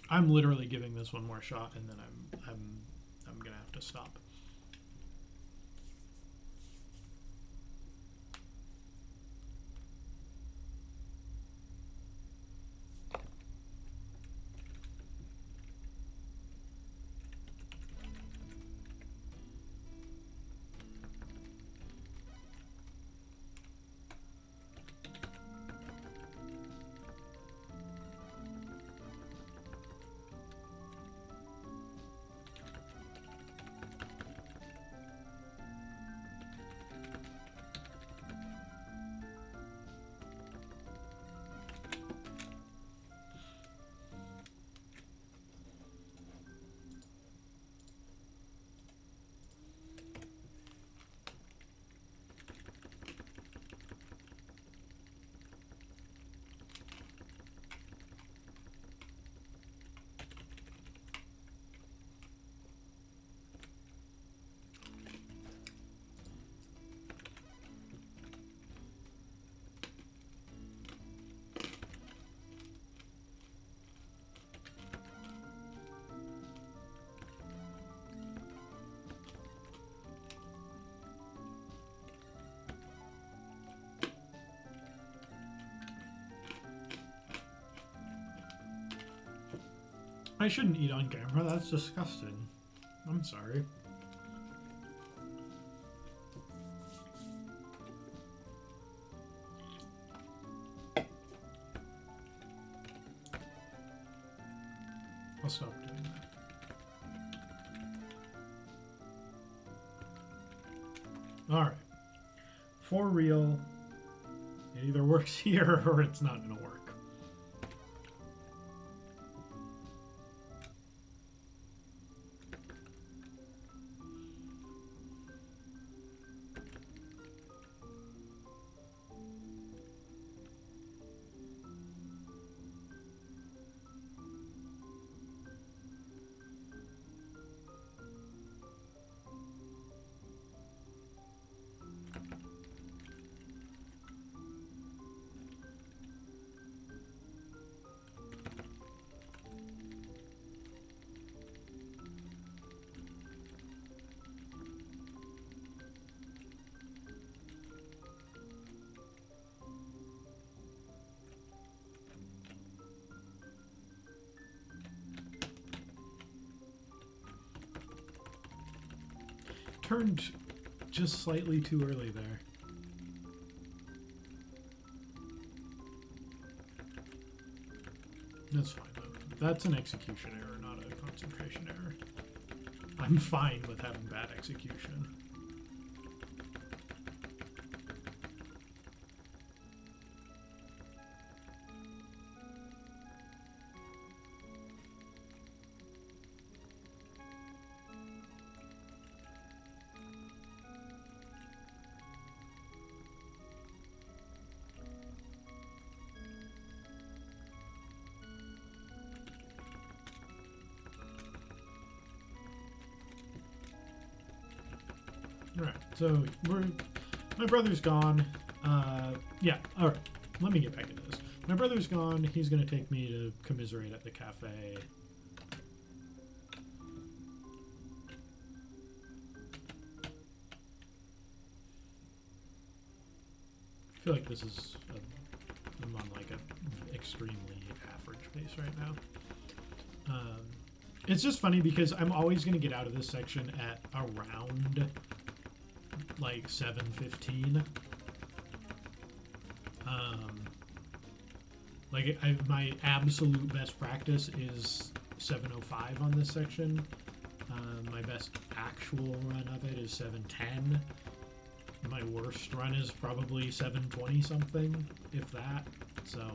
I'm literally giving this one more shot, and then I'm gonna have to stop. I shouldn't eat on camera. That's disgusting. I'm sorry. I'll stop doing that. Alright. For real, it either works here or it's not going to work. Turned just slightly too early there. That's fine though. That's an execution error, not a concentration error. I'm fine with having bad execution. Alright, so my brother's gone. Yeah, alright, let me get back into this. My brother's gone. He's going to take me to commiserate at the cafe. I feel like this is I'm on like an extremely average pace right now. It's just funny because I'm always going to get out of this section at around like 7:15. My absolute best practice is 7:05 on this section. My best actual run of it is 7:10. My worst run is probably 7:20 something, if that. So,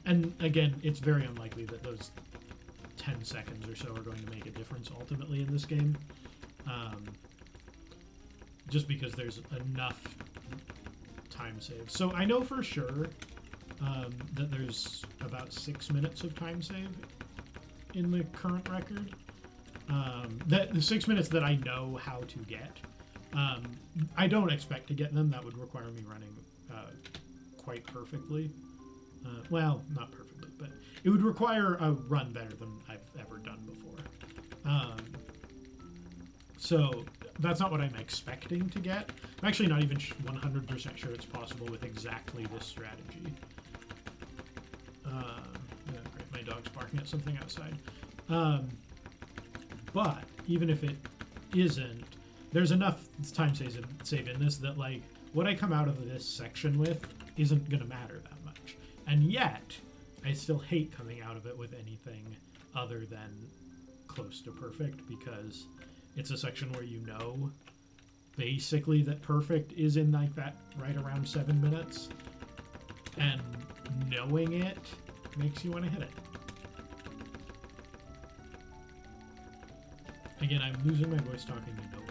and again, it's very unlikely that those 10 seconds or so are going to make a difference ultimately in this game. Just because there's enough time saved. So I know for sure that there's about 6 minutes of time save in the current record. That the 6 minutes that I know how to get. I don't expect to get them. That would require me running quite perfectly. Well, not perfectly. but it would require a run better than I've ever done before. So that's not what I'm expecting to get. I'm actually not even 100% sure it's possible with exactly this strategy. Yeah, great, my dog's barking at something outside. But even if it isn't, there's enough time save in this that, like, what I come out of this section with isn't going to matter that much. And yet, I still hate coming out of it with anything other than close to perfect, because it's a section where you know basically that perfect is in like that right around 7 minutes, and knowing it makes you want to hit it. Again, I'm losing my voice talking to nobody.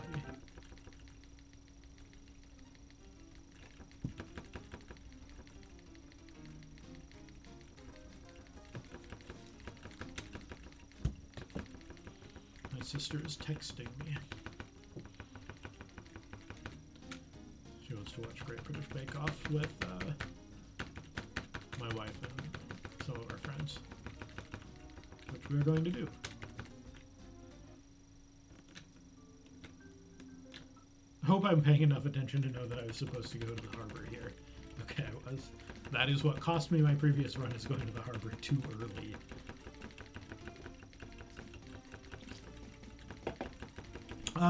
My sister is texting me. She wants to watch Great British Bake Off with my wife and some of our friends, which we're going to do. I hope I'm paying enough attention to know that I was supposed to go to the harbor here. Okay, I was. That is what cost me my previous run, is going to the harbor too early.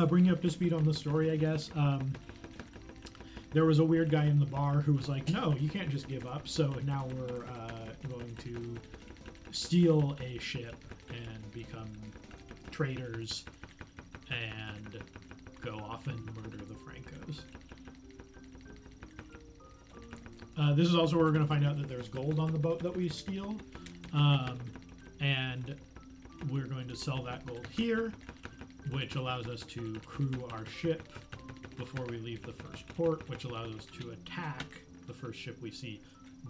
Bring you up to speed on the story, I guess. There was a weird guy in the bar who was like, no, you can't just give up. So now we're going to steal a ship and become traders and go off and murder the Francos. This is also where we're going to find out that there's gold on the boat that we steal. And we're going to sell that gold here, which allows us to crew our ship before we leave the first port, which allows us to attack the first ship we see.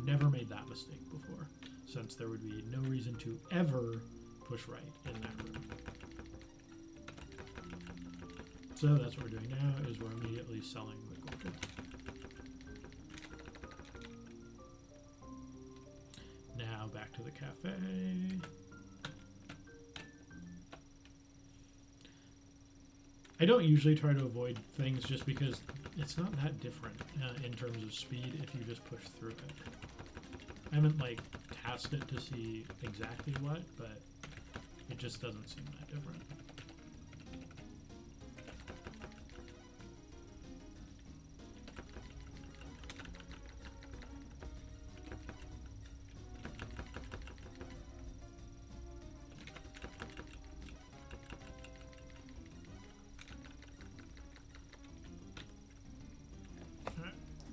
Never made that mistake before, since there would be no reason to ever push right in that room. So that's what we're doing now, is we're immediately selling the gold. Now back to the cafe. I don't usually try to avoid things just because it's not that different in terms of speed if you just push through it. I haven't like tasked it to see exactly what, but it just doesn't seem that different.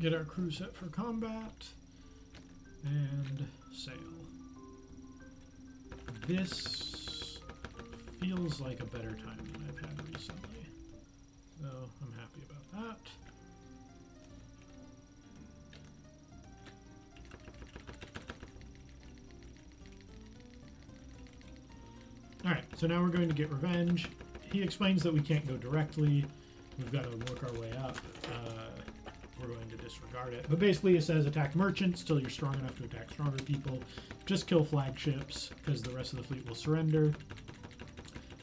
Get our crew set for combat and sail. This feels like a better time than I've had recently, so I'm happy about that. Alright, so now we're going to get revenge. He explains that we can't go directly. We've got to work our way up. We're going to disregard it. But basically it says attack merchants till you're strong enough to attack stronger people. Just kill flagships, because the rest of the fleet will surrender.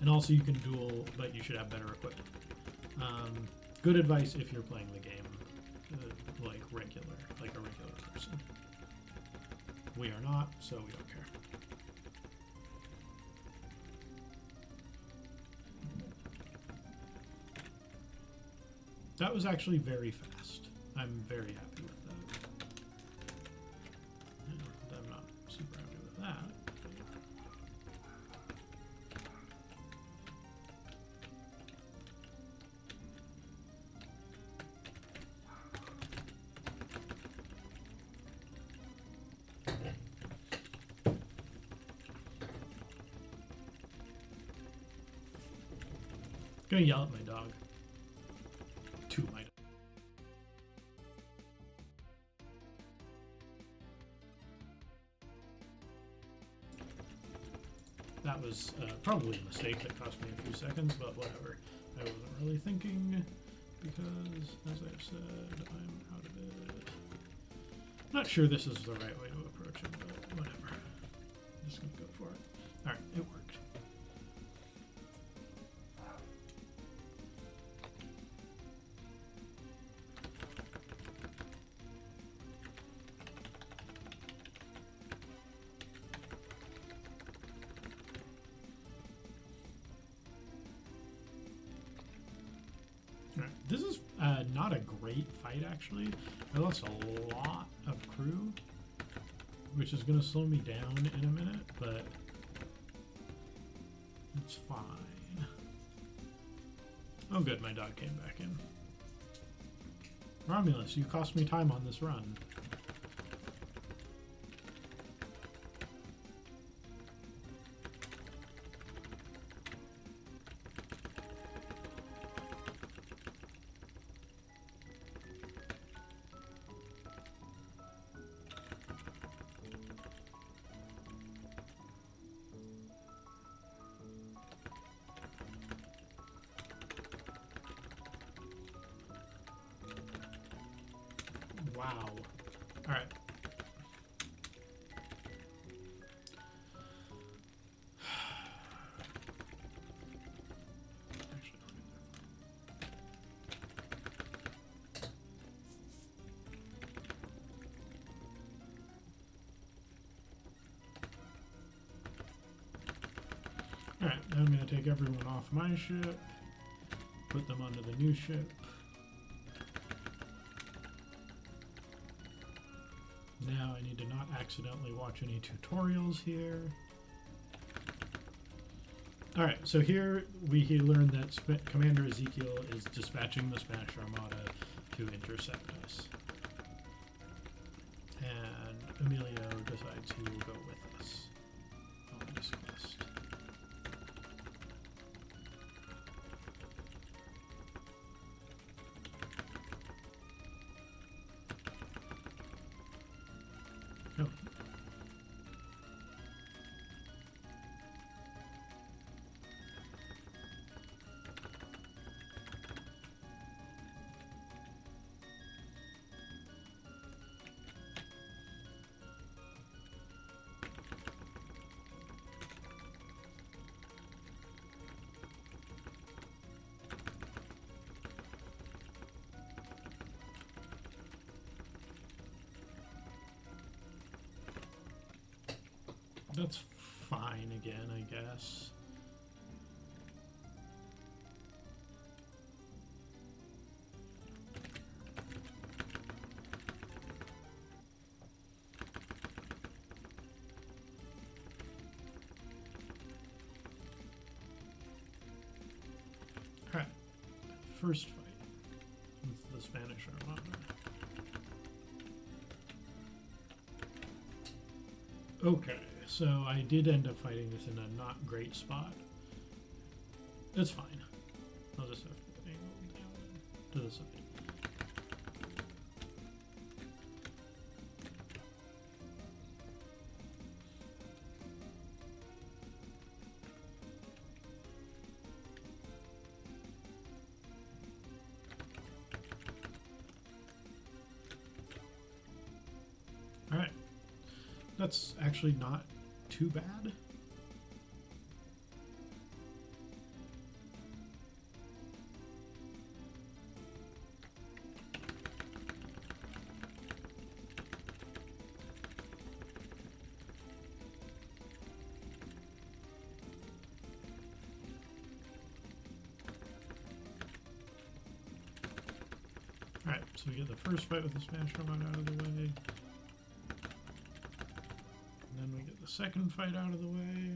And also you can duel, but you should have better equipment. Good advice if you're playing the game like a regular person. We are not, so we don't care. That was actually very fast. I'm very happy with that. I'm not super happy with that. I'm gonna yell at my dog. To my dog. That was probably a mistake that cost me a few seconds, but whatever. I wasn't really thinking, because, as I've said, I'm out of it. Not sure this is the right way to approach it, but whatever. just gonna go for it. All right, it worked. This is not a great fight, actually. I lost a lot of crew, which is going to slow me down in a minute, but it's fine. Oh good, my dog came back in. Romulus, you cost me time on this run. Wow. All right. Alright, now I'm going to take everyone off my ship, put them onto the new ship. Now I need to not accidentally watch any tutorials here. Alright, so here we learn that Commander Ezekiel is dispatching the Spanish Armada to intercept us. And Emilio decides he will go with us on this quest. Oh. That's fine again, I guess. Alright, first fight with the Spanish Armada. Okay. So I did end up fighting this in a not great spot. It's fine. I'll just have to angle down to the side. All right. That's actually not too bad. Alright, so we get the first fight with the Smash Robot out of the way. Then we get the second fight out of the way.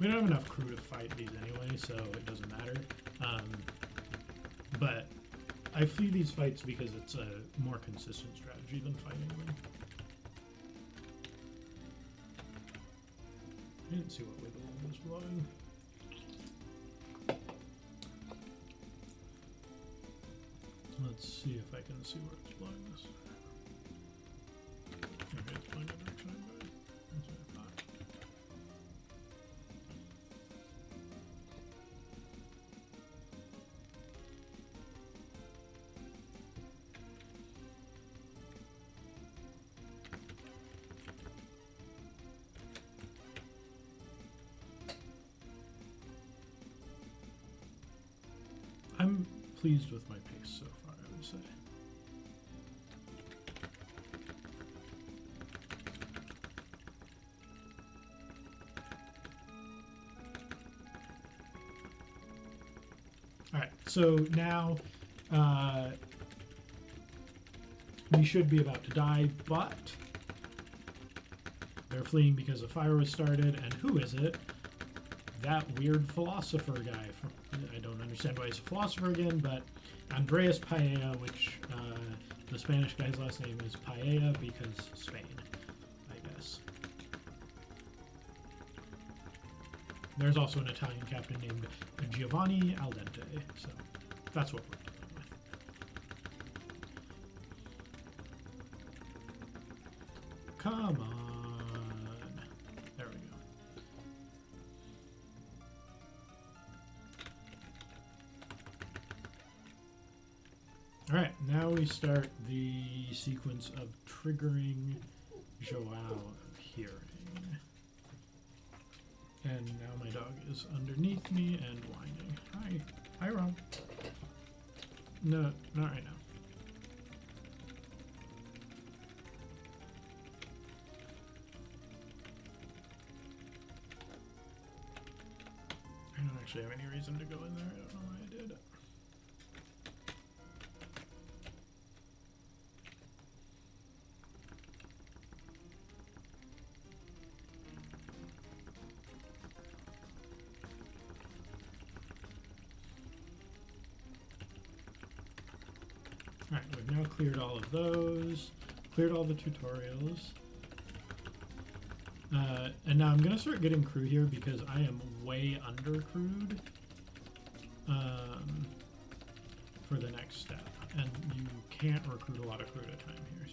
We don't have enough crew to fight these anyway, so it doesn't matter. But I flee these fights because it's a more consistent strategy than fighting them. I didn't see what way the wind was blowing. Let's see if I can see where it's blowing this. Okay, it's blowing the direction I'm going. That's what I thought. pleased with my pace so far, I would say. Alright, so now we should be about to die, but they're fleeing because a fire was started, and who is it? That weird philosopher guy. I don't understand why he's a philosopher again, but Andreas Paella, which the Spanish guy's last name is Paella because Spain, I guess. There's also an Italian captain named Giovanni Aldente, so that's what we're dealing with. Come on. There we go. Alright, now we start the sequence of triggering Joao of hearing. And now my dog is underneath me and whining. Hi. Hi, Rob. No, not right now. I don't actually have any reason to go in there. I don't know why I did. Alright, we've now cleared all of those, cleared all the tutorials. And now I'm going to start getting crew here because I am way under crewed for the next step. And you can't recruit a lot of crew at a time here,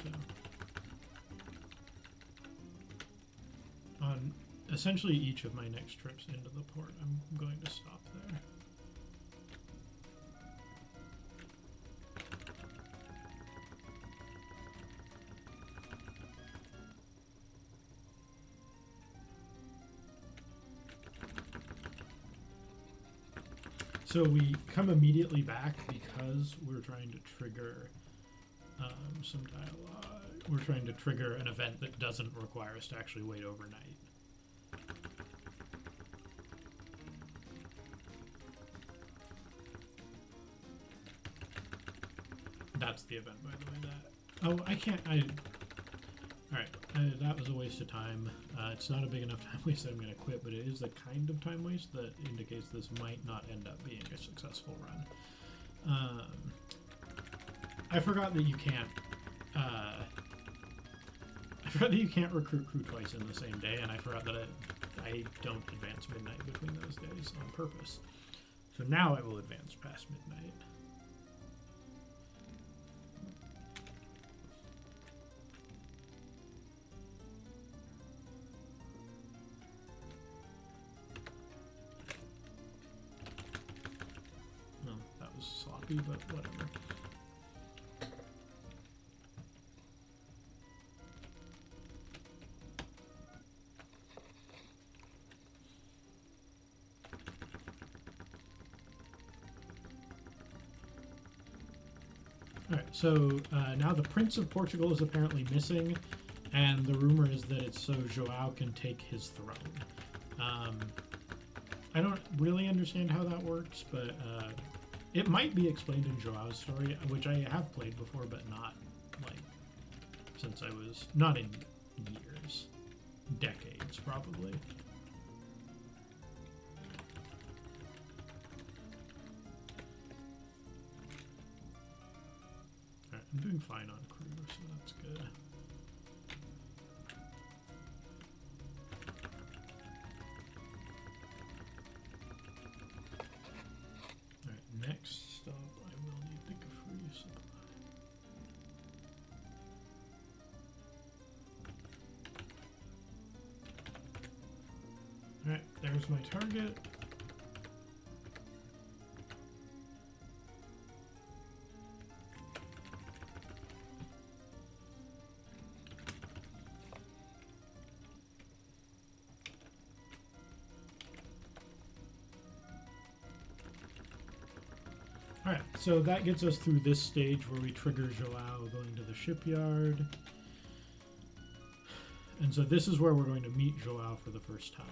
so. On essentially each of my next trips into the port, I'm going to stop there. So we come immediately back because we're trying to trigger some dialogue. We're trying to trigger an event that doesn't require us to actually wait overnight. That's the event, by the way. Oh, I can't. Alright, that was a waste of time. It's not a big enough time waste that I'm going to quit, but it is the kind of time waste that indicates this might not end up being a successful run. I forgot that you can't. I forgot that you can't recruit crew twice in the same day, and I forgot that I don't advance midnight between those days on purpose. So now I will advance past midnight. Sloppy, but whatever. Alright, so now the Prince of Portugal is apparently missing, and the rumor is that it's so Joao can take his throne. I don't really understand how that works, but it might be explained in Joao's story, which I have played before, but not, like, since I was, not in years. Decades, probably. Alright, I'm doing fine on crew, so that's good. Next stop, I will need the free supply. Alright, there's my target. Alright, so that gets us through this stage where we trigger Joao going to the shipyard. And so this is where we're going to meet Joao for the first time.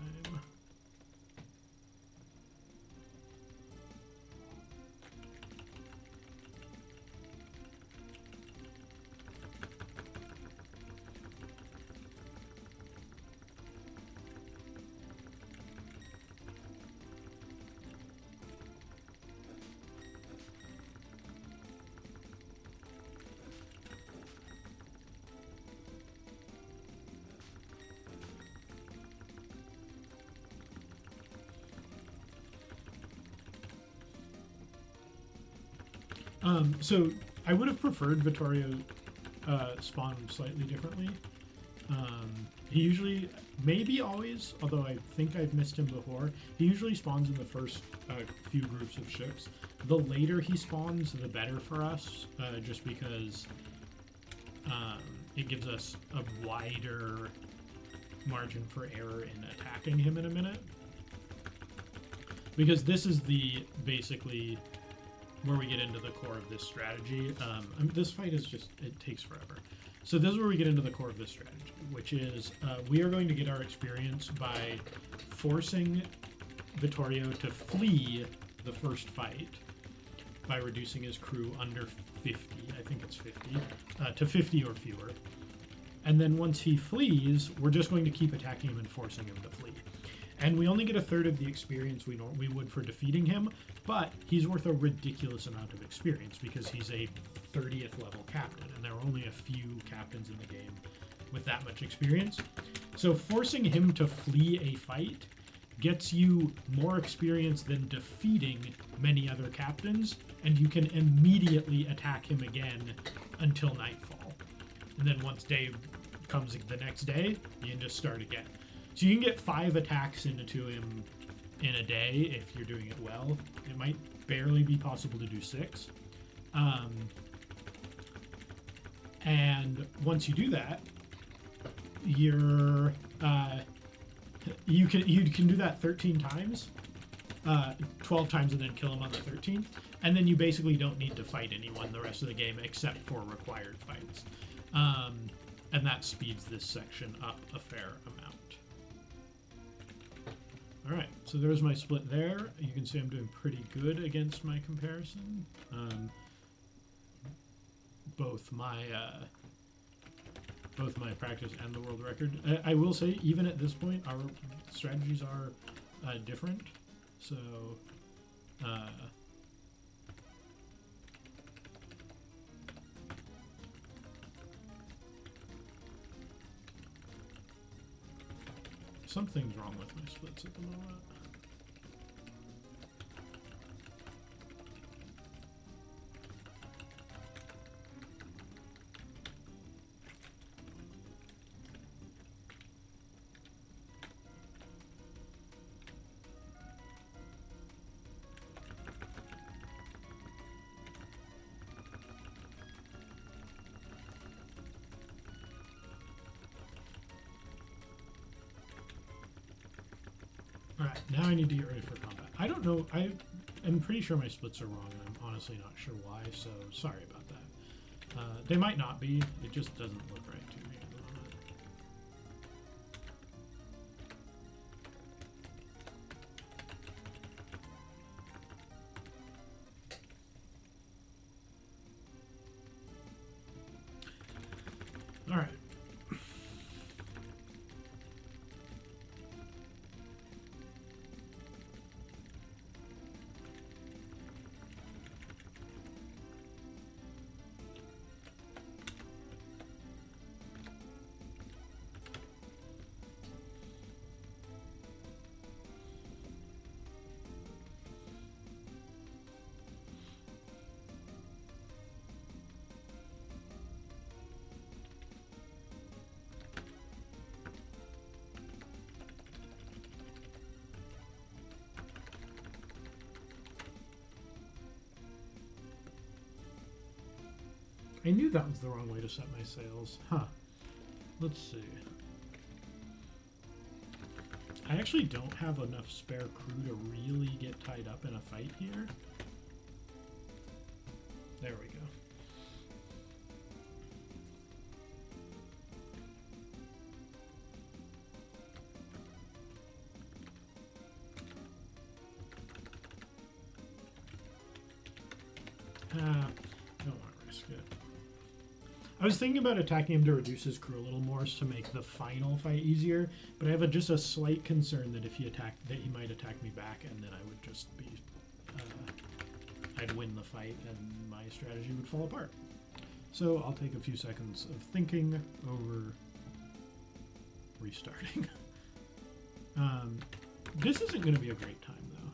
So I would have preferred Vittorio spawn slightly differently. He usually, maybe always, although I think I've missed him before, he usually spawns in the first few groups of ships. The later he spawns, the better for us, just because it gives us a wider margin for error in attacking him in a minute. Because this is the, basically, where we get into the core of this strategy. This fight is just, it takes forever. So this is where we get into the core of this strategy, which is we are going to get our experience by forcing Vittorio to flee the first fight by reducing his crew under 50, I think it's 50, to 50 or fewer. And then once he flees, we're just going to keep attacking him and forcing him to flee. And we only get a third of the experience we would for defeating him, but he's worth a ridiculous amount of experience because he's a 30th level captain, and there are only a few captains in the game with that much experience. So forcing him to flee a fight gets you more experience than defeating many other captains, and you can immediately attack him again until nightfall. And then once day comes the next day, you can just start again. So you can get 5 attacks into him in a day if you're doing it well. It might barely be possible to do 6. And once you do that, you can do that 13 times, 12 times, and then kill him on the 13th. And then you basically don't need to fight anyone the rest of the game except for required fights. And that speeds this section up a fair amount. Alright, so there's my split there. You can see I'm doing pretty good against my comparison. Both my practice and the world record. I will say, even at this point, our strategies are different. So, something's wrong with my splits at the moment. Alright, now I need to get ready for combat. I don't know, I'm pretty sure my splits are wrong, and I'm honestly not sure why, so sorry about that. They might not be, it just doesn't look right to me at the moment. Alright. I knew that was the wrong way to set my sails. Huh. Let's see. I actually don't have enough spare crew to really get tied up in a fight here. There we go. Don't want to risk it. I was thinking about attacking him to reduce his crew a little more to make the final fight easier, but I have just a slight concern that if he attacked, that he might attack me back, and then I would just be, I'd win the fight, and my strategy would fall apart. So I'll take a few seconds of thinking over restarting. This isn't going to be a great time, though.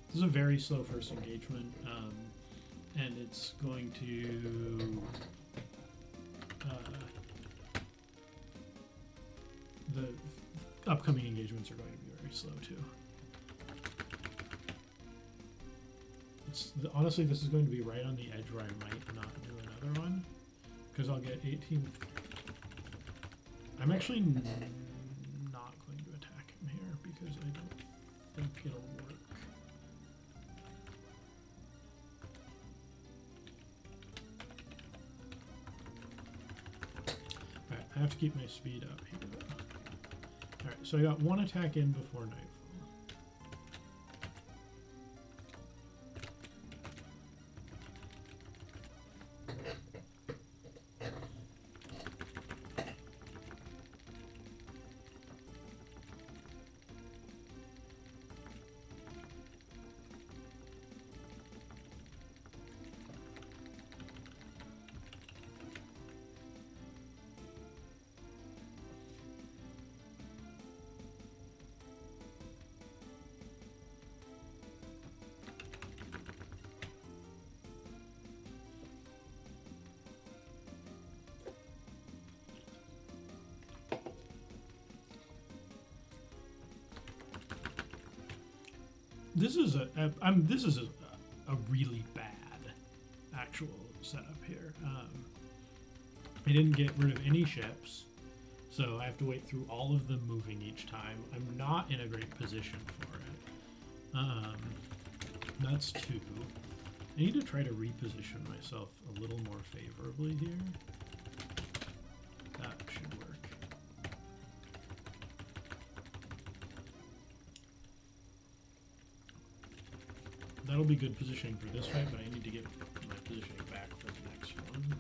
This is a very slow first engagement, and it's going to... the upcoming engagements are going to be very slow, too. Honestly, this is going to be right on the edge where I might not do another one, because I'll get 18... I'm actually not going to attack him here, because I don't think it'll work. Alright, I have to keep my speed up here, though. Alright, so I got one attack in before nightfall. This is a really bad actual setup here. I didn't get rid of any ships, so I have to wait through all of them moving each time. I'm not in a great position for it. That's two. I need to try to reposition myself a little more favorably here. That should work. That'll be good positioning for this fight, but I need to get my positioning back for the next one.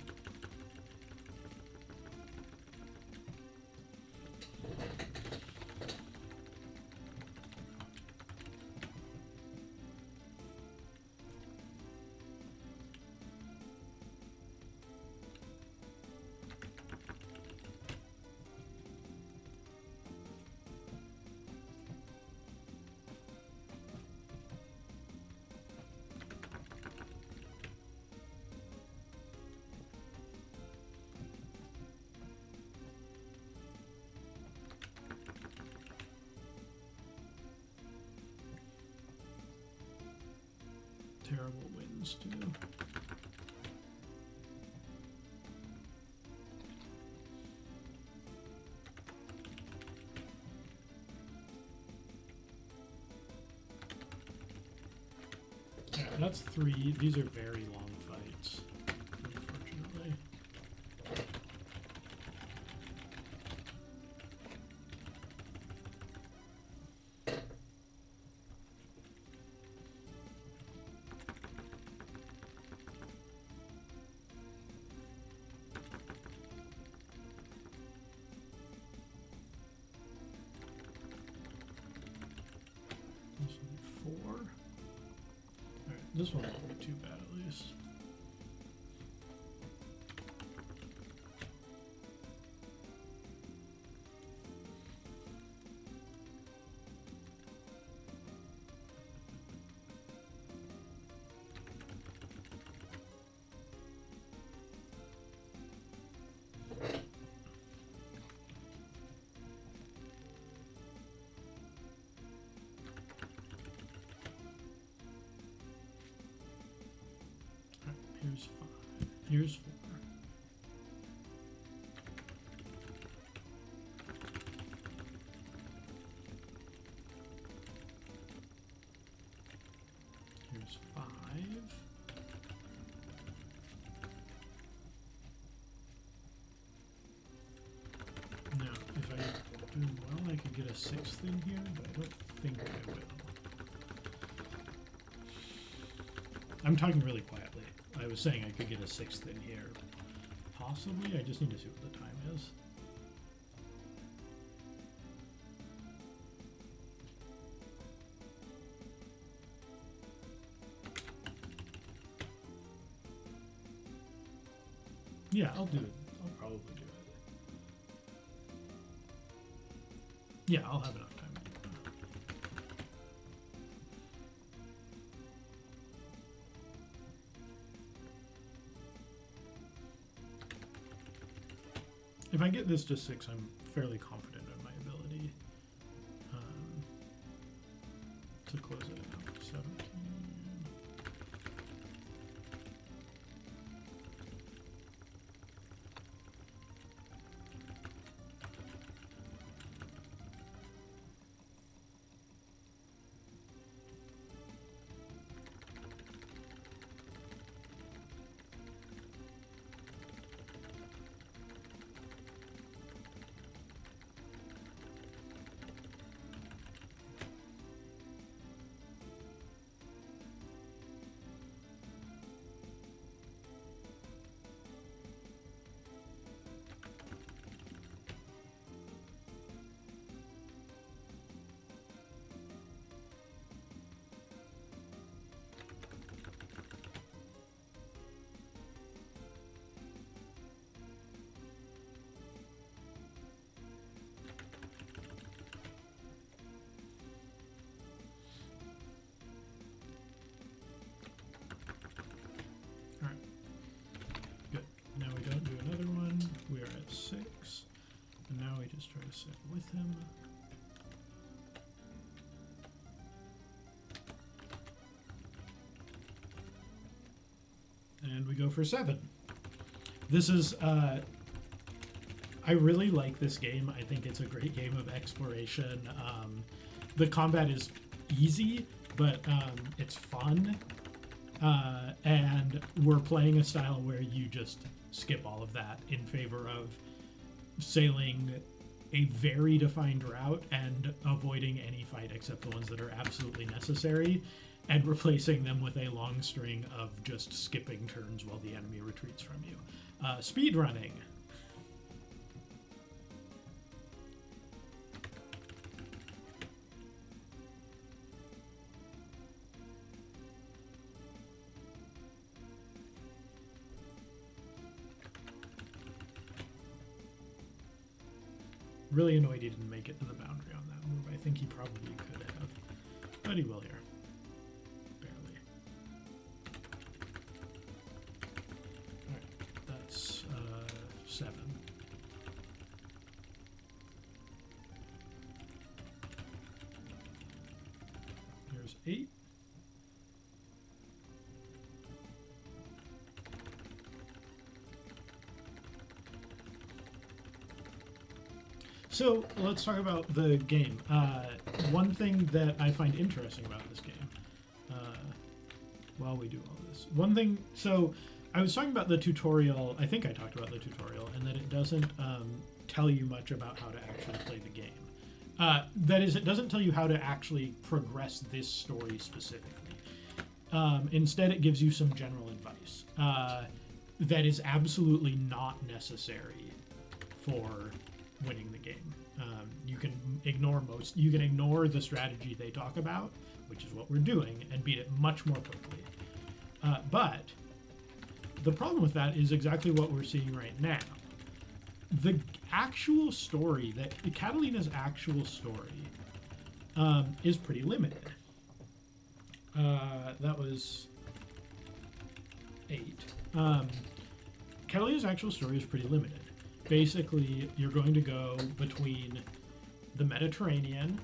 Terrible winds too. Yeah, that's three. These are very long fights, unfortunately. Four. Alright, this one won't be too bad at least. Here's 5. Here's 4. Here's 5. could get a 6th in here, but I don't think I will. I'm talking really quietly. I was saying I could get a 6th in here. Possibly. I just need to see what the time is. Yeah, I'll do it. I'll probably do it. Yeah, I'll have enough time to do that. If I get this to 6, I'm fairly confident in my ability to close it out. 17. Now we don't do another one. We are at 6. And now we just try to sit with him. And we go for 7. This is, I really like this game. I think it's a great game of exploration. The combat is easy, but it's fun. And we're playing a style where you just skip all of that in favor of sailing a very defined route and avoiding any fight except the ones that are absolutely necessary, and replacing them with a long string of just skipping turns while the enemy retreats from you. Speed running. Really annoyed he didn't make it to the boundary on that move. I think he probably could have, but he will here. Barely. Alright, that's 7. There's 8. So let's talk about the game. One thing that I find interesting about this game, while we do all this, so I was talking about the tutorial, I think I talked about the tutorial, and that it doesn't tell you much about how to actually play the game. That is, it doesn't tell you how to actually progress this story specifically. Instead, it gives you some general advice that is absolutely not necessary for winning the game. You can ignore the strategy they talk about, which is what we're doing, and beat it much more quickly. But the problem with that is exactly what we're seeing right now. The actual story, Catalina's actual story, is pretty limited. That was 8. Kelley's actual story is pretty limited. Basically, you're going to go between the Mediterranean,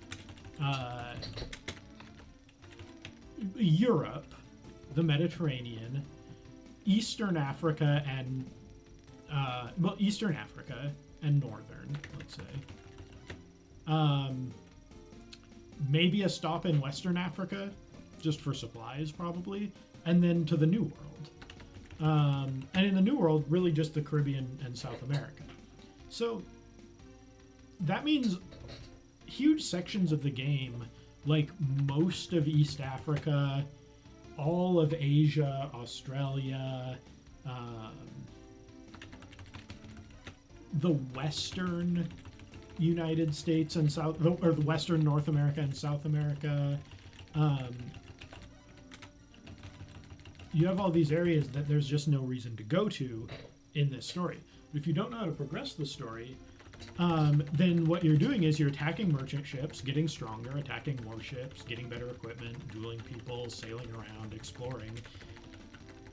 Europe, the Mediterranean, Eastern Africa, and Eastern Africa and Northern, let's say. Maybe a stop in Western Africa, just for supplies, probably, and then to the New World. And in the New World, really just the Caribbean and South America. So that means huge sections of the game, like most of East Africa, all of Asia, Australia, the Western United States and or the Western North America and South America. You have all these areas that there's just no reason to go to in this story. But if you don't know how to progress the story, then what you're doing is you're attacking merchant ships, getting stronger, attacking warships, getting better equipment, dueling people, sailing around, exploring.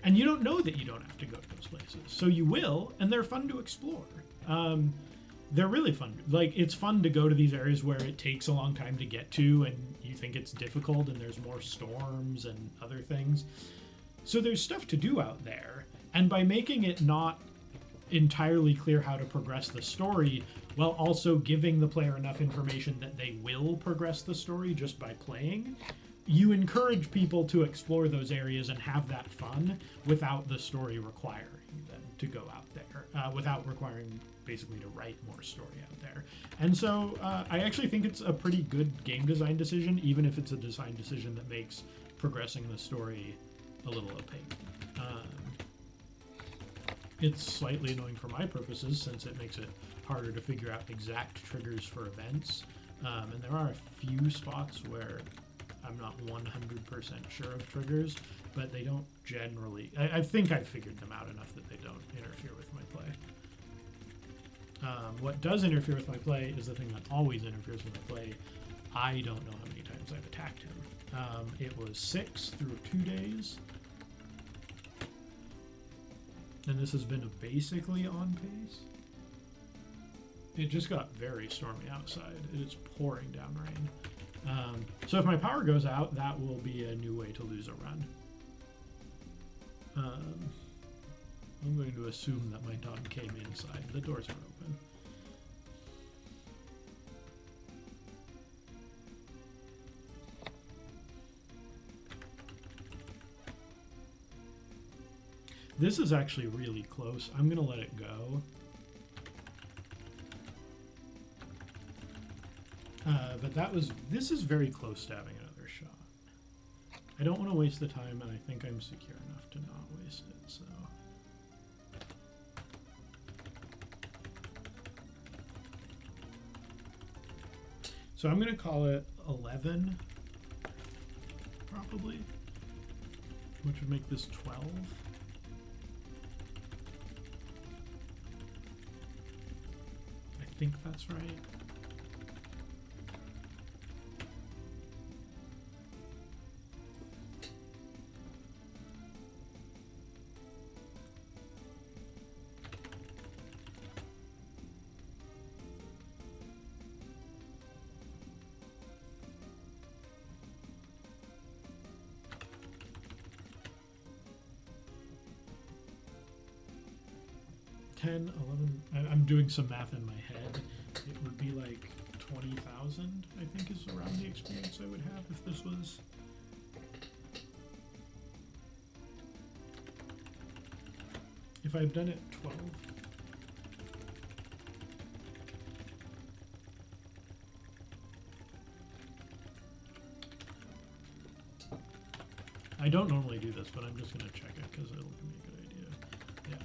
And you don't know that you don't have to go to those places. So you will, and they're fun to explore. They're really fun. Like, it's fun to go to these areas where it takes a long time to get to and you think it's difficult and there's more storms and other things. So there's stuff to do out there. And by making it not entirely clear how to progress the story, while also giving the player enough information that they will progress the story just by playing, you encourage people to explore those areas and have that fun without the story requiring them to go out there, without requiring basically to write more story out there. And so I actually think it's a pretty good game design decision, even if it's a design decision that makes progressing the story a little opaque. It's slightly annoying for my purposes, since it makes it harder to figure out exact triggers for events. And there are a few spots where I'm not 100% sure of triggers, but they don't generally... I think I've figured them out enough that they don't interfere with my play. What does interfere with my play is the thing that always interferes with my play. I don't know how many times I've attacked him. It was 6 through 2 days. And this has been basically on pace. It just got very stormy outside. It is pouring down rain. So if my power goes out, that will be a new way to lose a run. I'm going to assume that my dog came inside. The doors are open. This is actually really close. I'm going to let it go. But this is very close to having another shot. I don't want to waste the time, and I think I'm secure enough to not waste it, so. So I'm going to call it 11, probably, which would make this 12. I think that's right. I'm doing some math in my head. It would be like 20,000, I think, is around the experience I would have if this was. If I've done it 12. I don't normally do this, but I'm just going to check it because it'll give me a good idea. Yeah.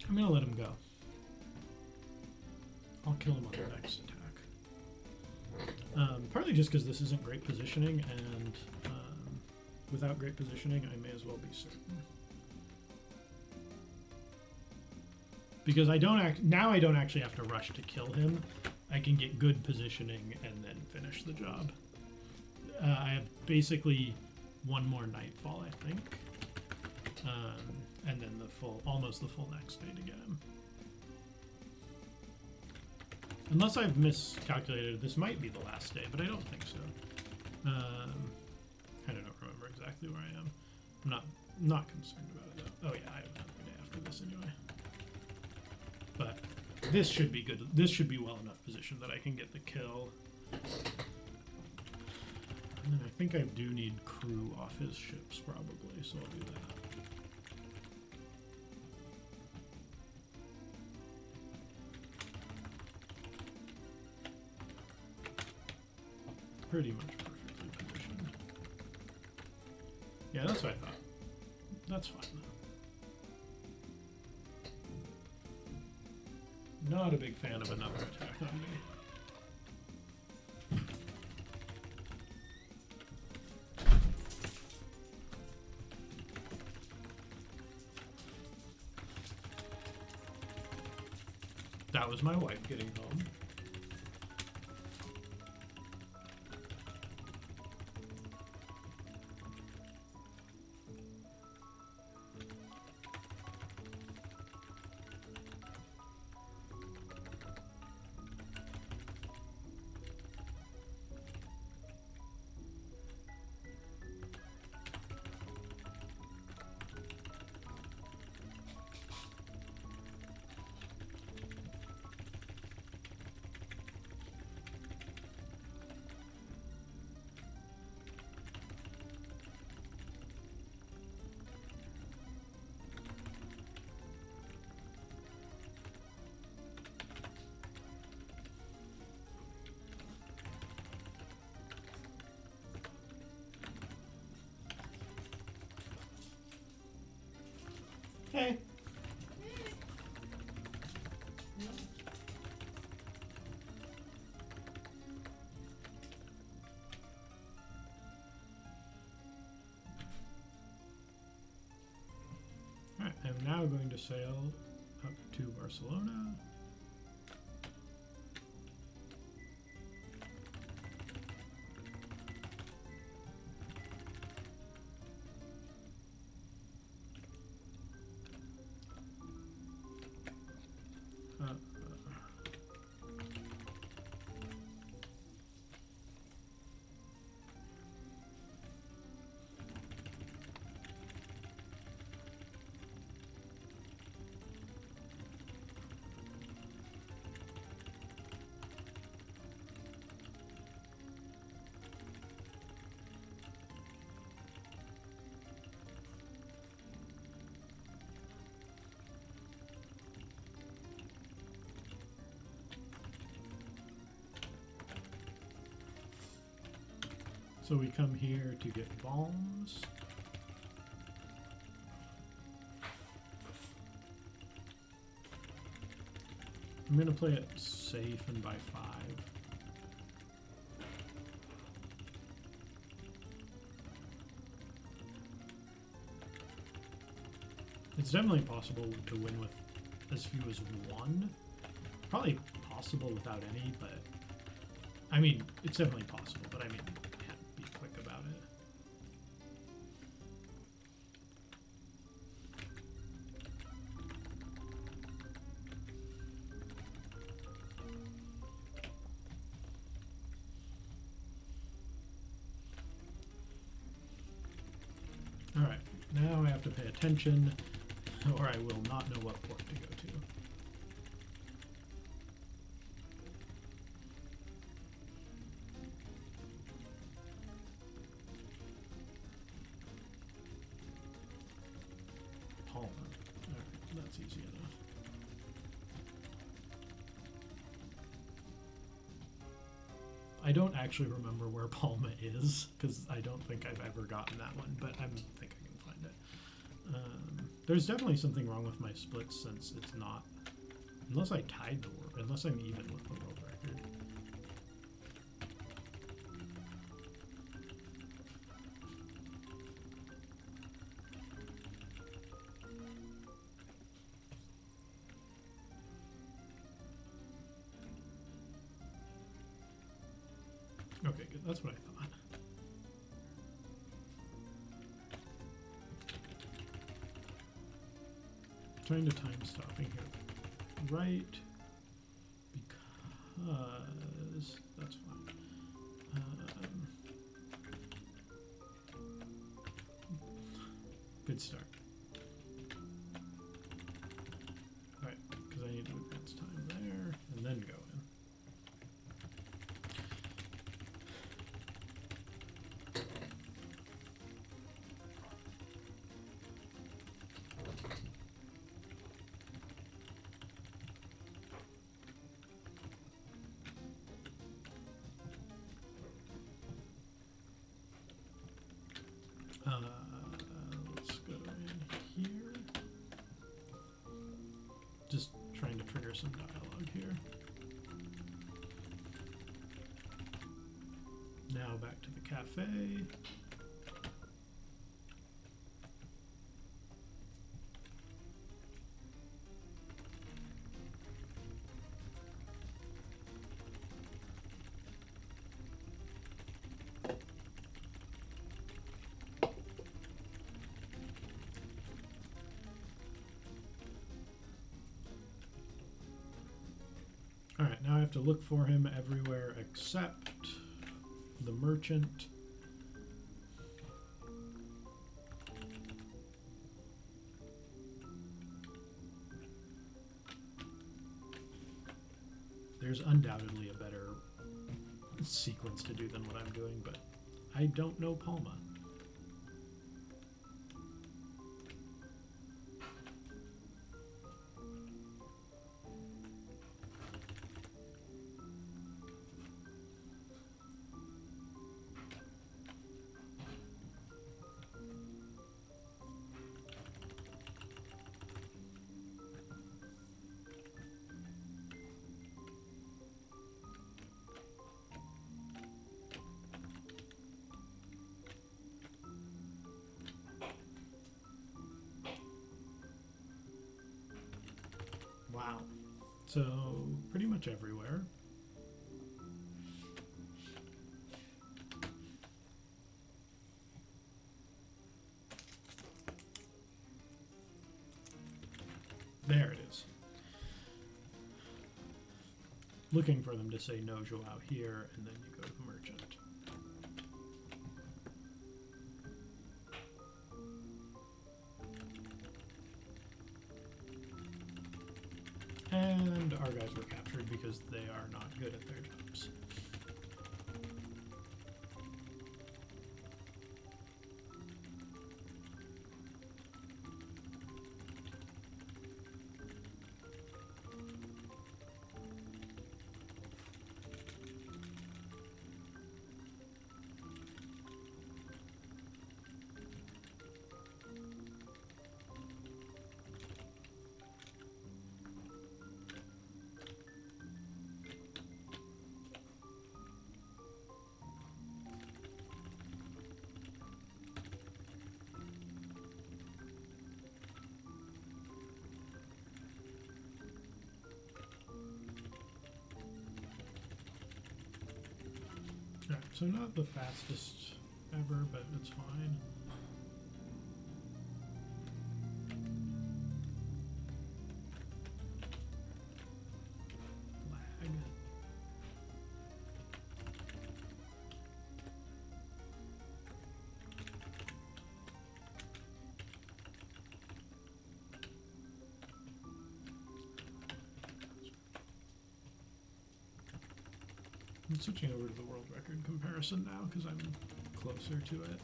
I'm going to let him go. I'll kill him on the next attack. Partly just because this isn't great positioning, and without great positioning, I may as well be certain. Because I don't actually have to rush to kill him. I can get good positioning and then finish the job. I have basically one more nightfall, I think. And then almost the full next day to get him. Unless I've miscalculated, this might be the last day, but I don't think so. I don't remember exactly where I am. I'm not concerned about it though. Oh yeah, I have another day after this anyway. But this should be good. This should be well enough positioned that I can get the kill. And then I think I do need crew off his ships probably, so I'll do that. Pretty much perfectly positioned. Yeah, that's what I thought. That's fine though. Not a big fan of another attack on me. That was my wife getting home. Hey. Alright, I'm now going to sail up to Barcelona. So we come here to get bombs. I'm gonna play it safe and by 5. It's definitely possible to win with as few as 1. Probably possible without any, but I mean, it's definitely possible, but I mean, can't be quick about it. All right, now I have to pay attention, or I will not know what port to go to. Palma. All right, that's easy enough. I don't actually remember where Palma is, because I don't think I've ever gotten that one, but I think I can find it. There's definitely something wrong with my splits since it's not, unless I tied the world, unless I'm even with the world record. Okay, good. That's what I thought. Trying to time stopping here. Right. because that's fine. Good start. Alright, because I need to advance time there and then go in. Let's go in here. Just trying to trigger some dialogue here. Now back to the cafe. Alright, now I have to look for him everywhere except the merchant. There's undoubtedly a better sequence to do than what I'm doing, but I don't know Palma. Wow. So, pretty much everywhere. There it is. Looking for them to say no Joao here, and then you go to the merchant. And our guys were captured because they are not good at their jobs. Alright, so not the fastest ever, but it's fine. Lag. I'm switching over to the world record comparison now because I'm closer to it.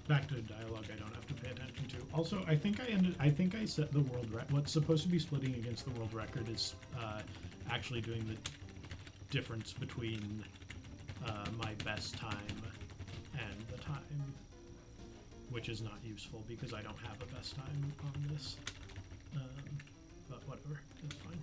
back to dialogue I don't have to pay attention to. Also, I think I set the world what's supposed to be splitting against the world record is actually doing the difference between my best time and the time, which is not useful because I don't have a best time on this. But whatever, it's fine.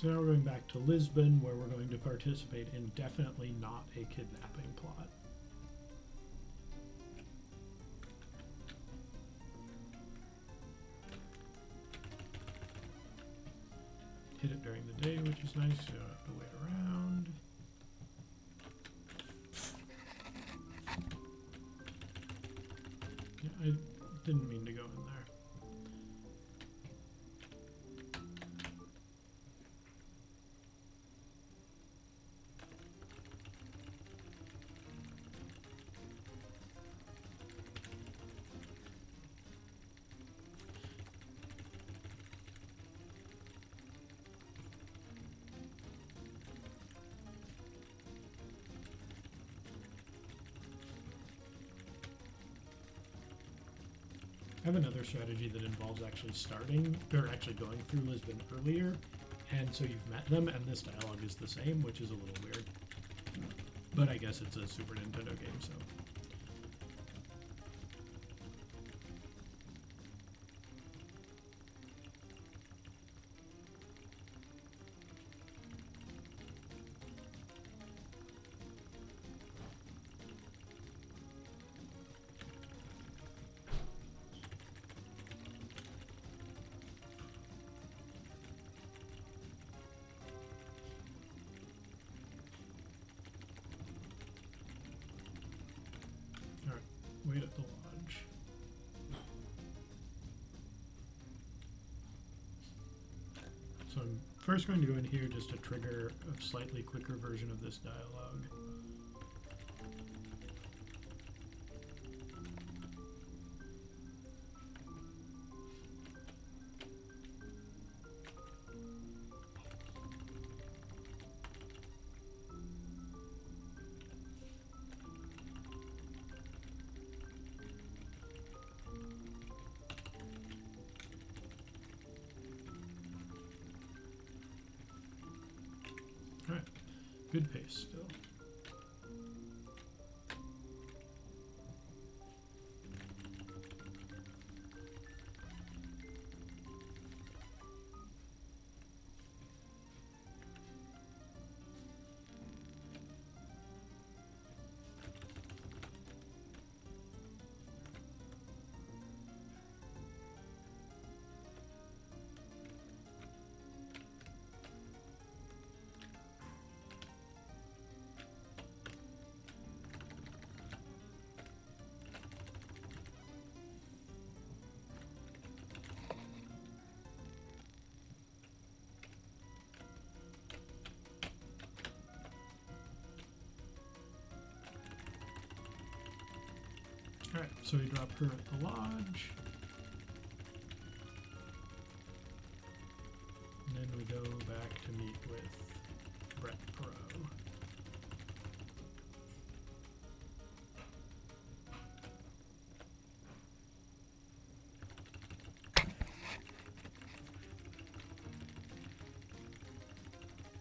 So now we're going back to Lisbon, where we're going to participate in definitely not a kidnapping plot. Hit it during the day, which is nice, so you don't have to wait around. Yeah, I didn't mean to go in there. I have another strategy that involves actually going through Lisbon earlier, and so you've met them, and this dialogue is the same, which is a little weird. But I guess it's a Super Nintendo game, so. Wait at the lodge. So I'm first going to go in here just to trigger a slightly quicker version of this dialogue. Alright, good pace still. Alright, so we drop her at the lodge. And then we go back to meet with Brett Pro.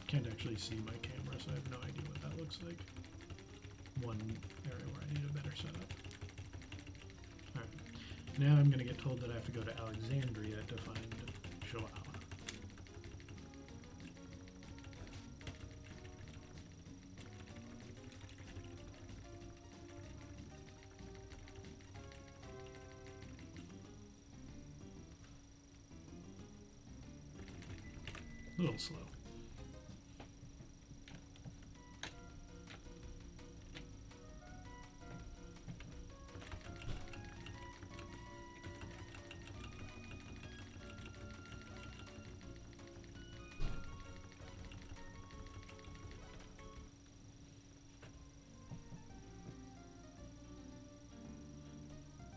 Can't actually see my camera, so I have no idea what that looks like. One area where I need a better setup. Alright, now I'm going to get told that I have to go to Alexandria to find Joao. A little slow.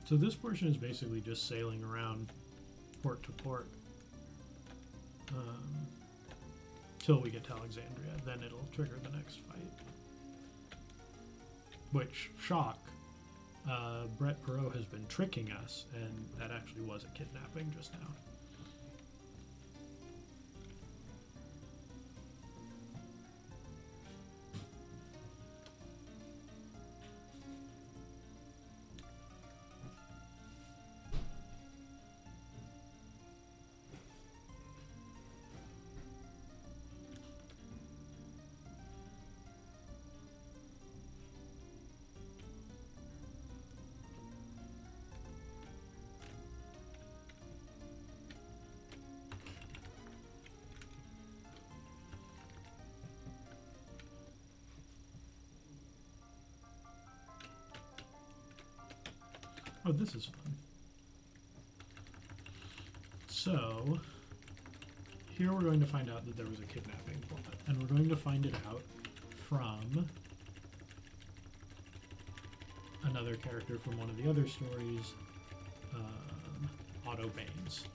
So this portion is basically just sailing around port to port till we get to Alexandria. Then it'll trigger the next fight. Which, shock, Brett Perot has been tricking us, and that actually was a kidnapping just now. Oh, this is fun. So, here we're going to find out that there was a kidnapping plot, and we're going to find it out from another character from one of the other stories, Otto Baines.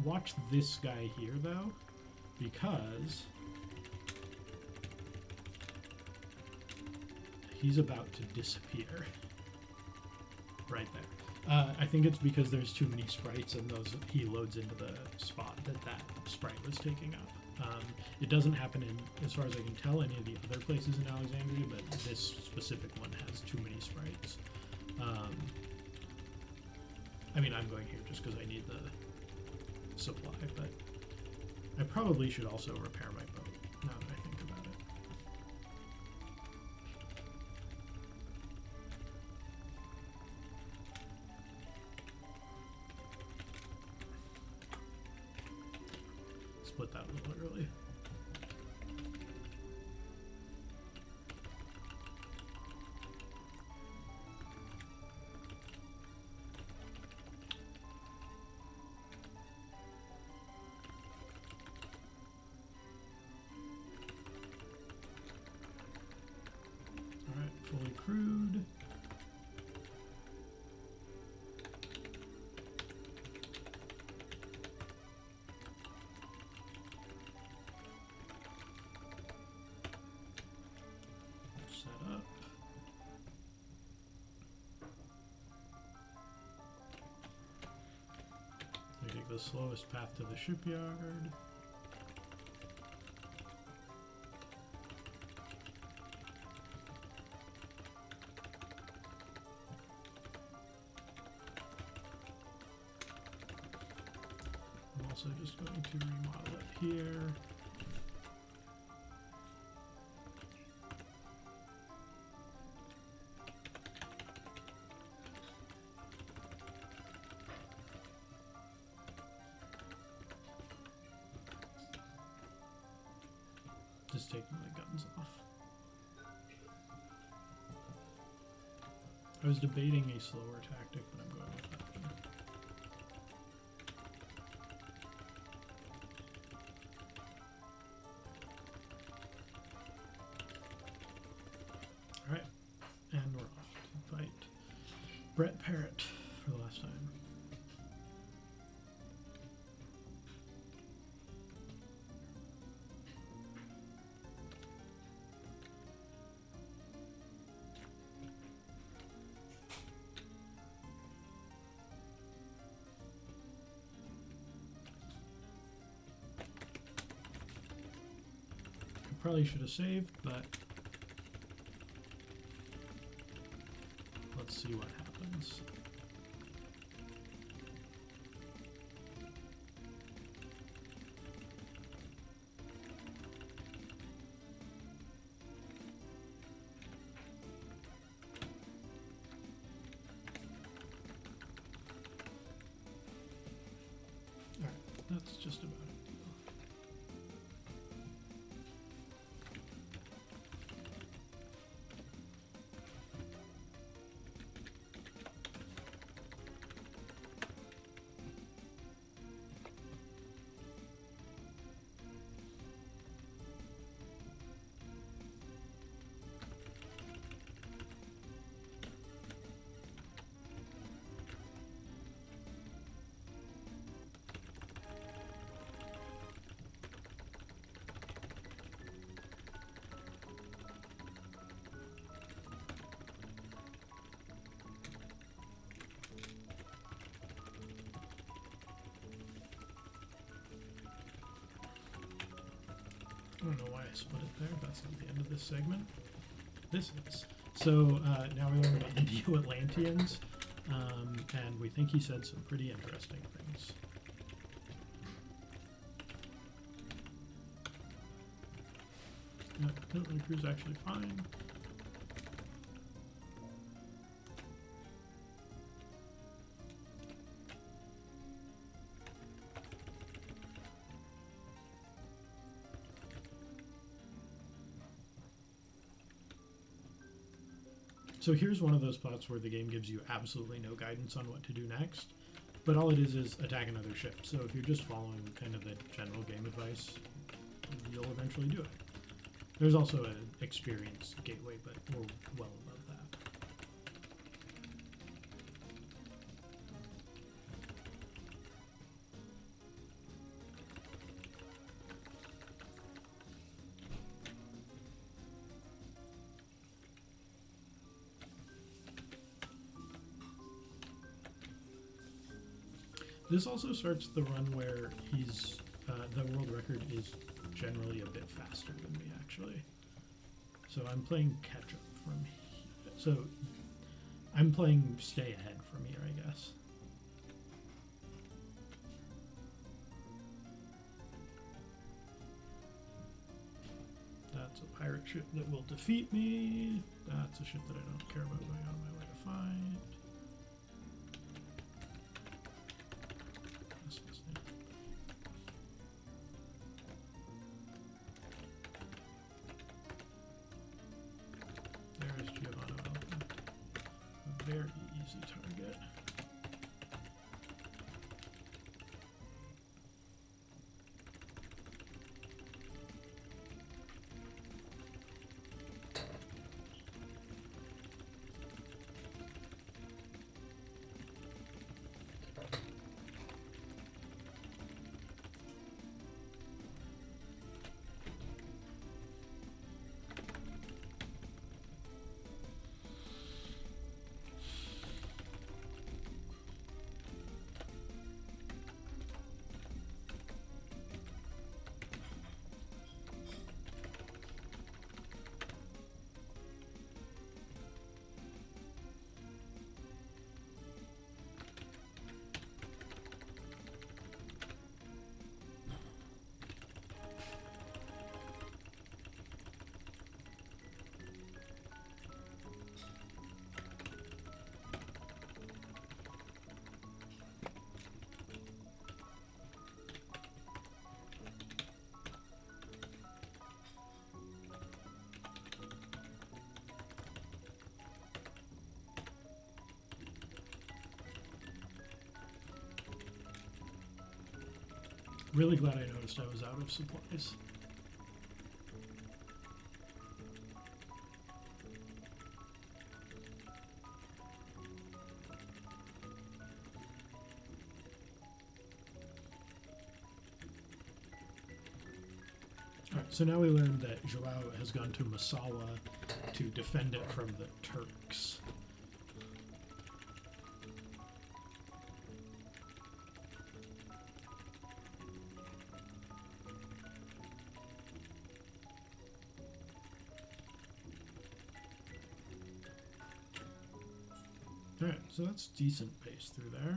Watch this guy here, though, because he's about to disappear. Right there. I think it's because there's too many sprites and he loads into the spot that sprite was taking up. It doesn't happen in, as far as I can tell, any of the other places in Alexandria, but this specific one has too many sprites. I mean, I'm going here just because I need the supply, but I probably should also repair my boat, now that I think about it. Split that a little early. Alright, fully crewed. Set up. We take the slowest path to the shipyard. I'm also just going to remodel it here. Just taking my guns off. I was debating a slower tactic, but I'm going with that one. Alright, and we're off to fight Brett Parrott for the last time. Probably should have saved, but let's see what happens. All right. That's just about it. I don't know why I split it there. That's not the end of this segment. This is. So now we learn about the Neo-Atlanteans, and we think he said some pretty interesting things. The crew's actually fine. So here's one of those plots where the game gives you absolutely no guidance on what to do next, but all it is attack another ship. So if you're just following kind of the general game advice, you'll eventually do it. There's also an experience gateway, but we're well above that. This also starts the run where he's the world record is generally a bit faster than me, actually. So I'm playing catch up from here. So I'm playing stay ahead from here, I guess. That's a pirate ship that will defeat me. That's a ship that I don't care about going on my way to find. Very easy target. Really glad I noticed I was out of supplies. Alright, so now we learned that Joao has gone to Massawa to defend it from the Turks. Alright, so that's decent pace through there.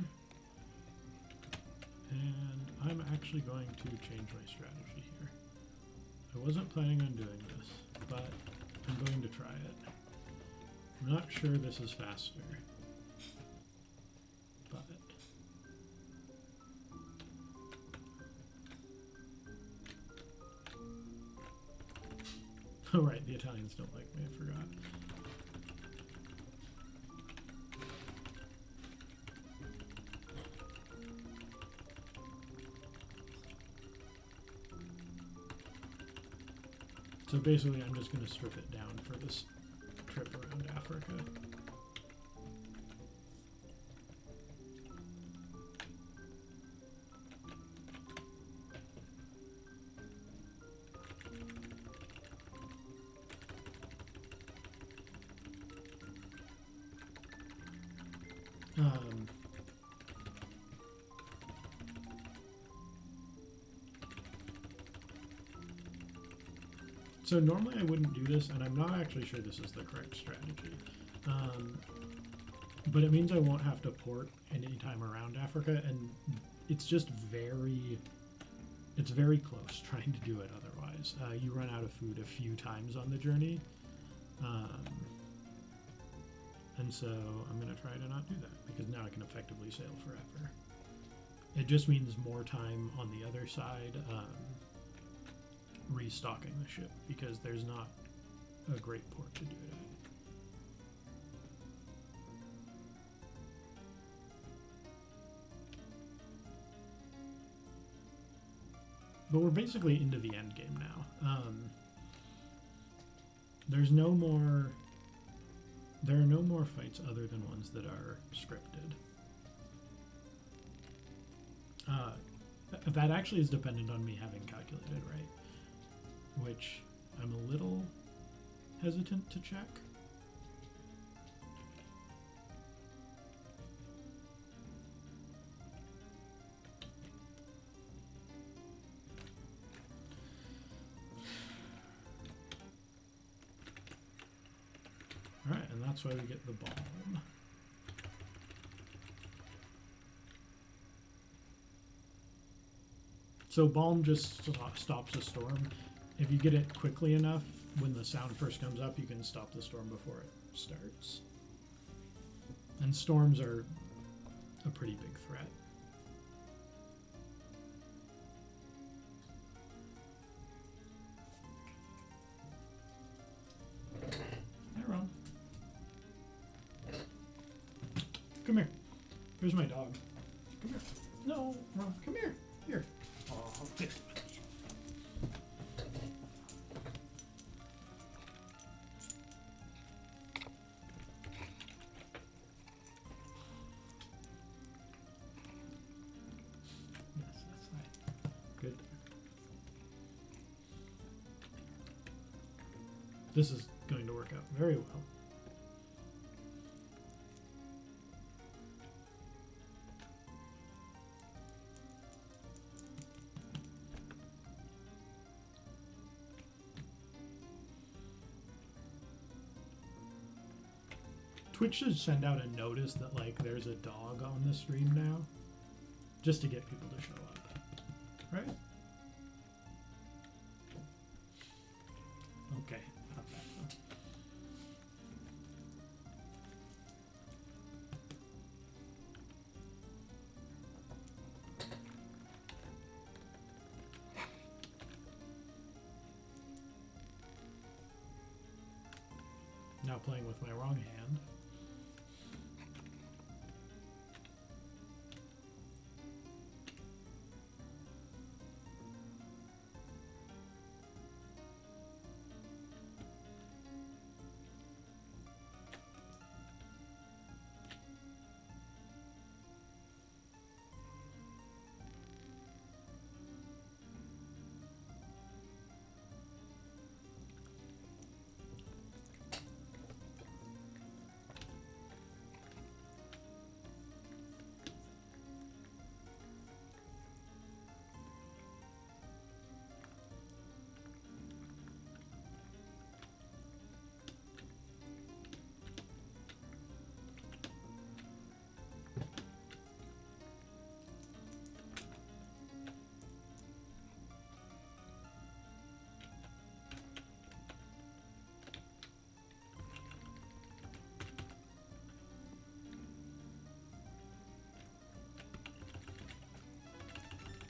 And I'm actually going to change my strategy here. I wasn't planning on doing this, but I'm going to try it. I'm not sure this is faster, but Oh, right, the Italians don't like me, I forgot. So basically, I'm just going to strip it down for this trip around Africa. So normally I wouldn't do this, and I'm not actually sure this is the correct strategy. But it means I won't have to port any time around Africa, and it's just it's very close trying to do it otherwise. You run out of food a few times on the journey. And so I'm going to try to not do that, because now I can effectively sail forever. It just means more time on the other side restocking the ship, because there's not a great port to do it at. But we're basically into the end game now. There are no more fights other than ones that are scripted. That actually is dependent on me having calculated right, which I'm a little hesitant to check. Alright, and that's why we get the balm. So balm just stops a storm. If you get it quickly enough, when the sound first comes up, you can stop the storm before it starts. And storms are a pretty big threat. Hi, Ron. Come here. Here's my dog. Come here. No, Ron, come here. Here. Oh, I'll fix it. Yes, that's right. Good. This is going to work out very well. Twitch should send out a notice that, like, there's a dog on the stream now, just to get people to show up, right? Okay, not bad though. Now playing with my wrong hand.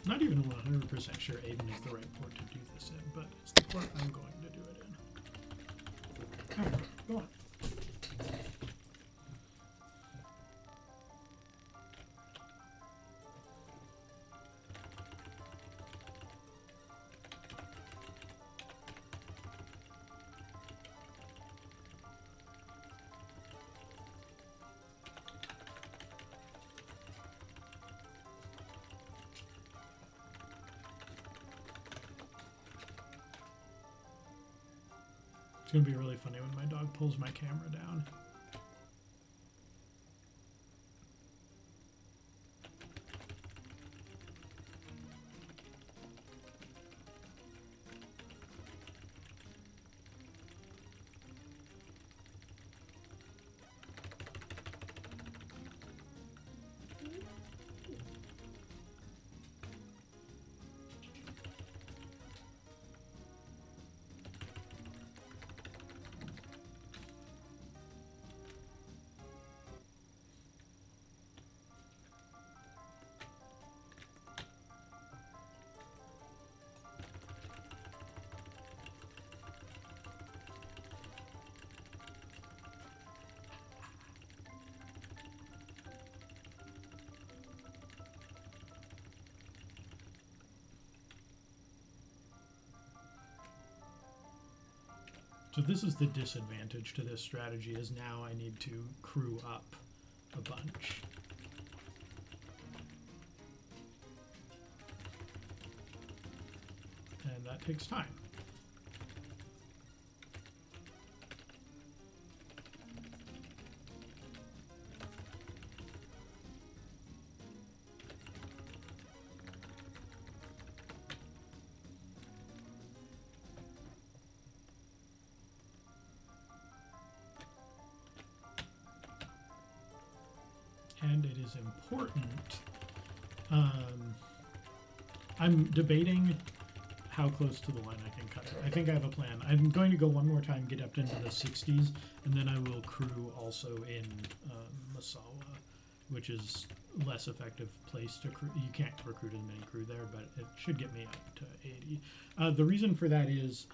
Not even 100% sure Aiden is the right port to do this in, but it's the port I'm going to do it in. Alright, go on. It's going to be really funny when my dog pulls my camera down. So this is the disadvantage to this strategy, is now I need to crew up a bunch. And that takes time. And it is important. I'm debating how close to the line I can cut it. I think I have a plan. I'm going to go one more time, get up into the 60s, and then I will crew also in Masawa, which is less effective place to crew. You can't recruit as many crew there, but it should get me up to 80. The reason for that is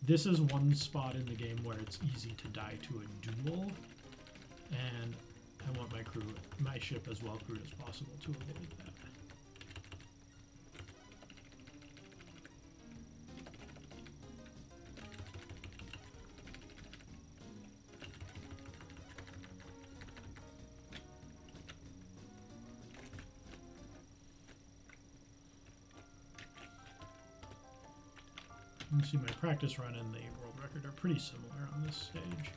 this is one spot in the game where it's easy to die to a duel, and I want my ship as well crewed as possible to avoid that. You can see my practice run and the world record are pretty similar on this stage.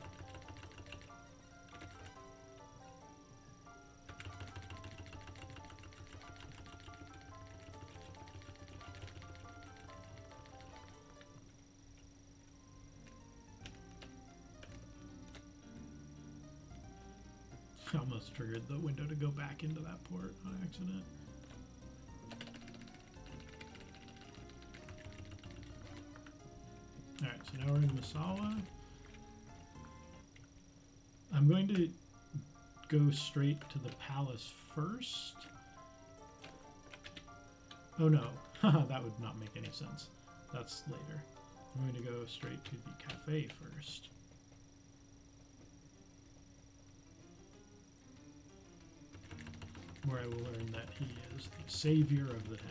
I almost triggered the window to go back into that port on accident. Alright, so now we're in Masawa. I'm going to go straight to the palace first. Oh no, that would not make any sense. That's later. I'm going to go straight to the cafe first. Where I will learn that he is the savior of the town.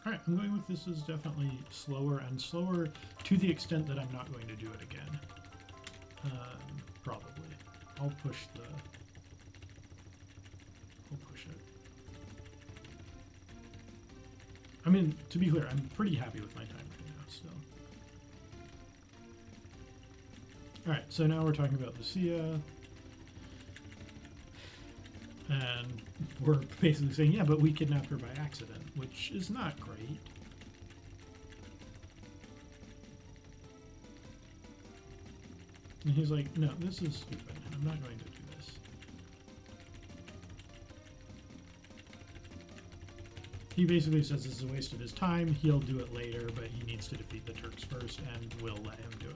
Alright, I'm going with this is definitely slower and slower to the extent that I'm not going to do it again. Probably. I'll push it. I mean, to be clear, I'm pretty happy with my time right now still. Alright, so now we're talking about Lucia. And we're basically saying, yeah, but we kidnapped her by accident, which is not great. And he's like, no, this is stupid. I'm not going to do this. He basically says this is a waste of his time. He'll do it later, but he needs to defeat the Turks first, and we'll let him do it.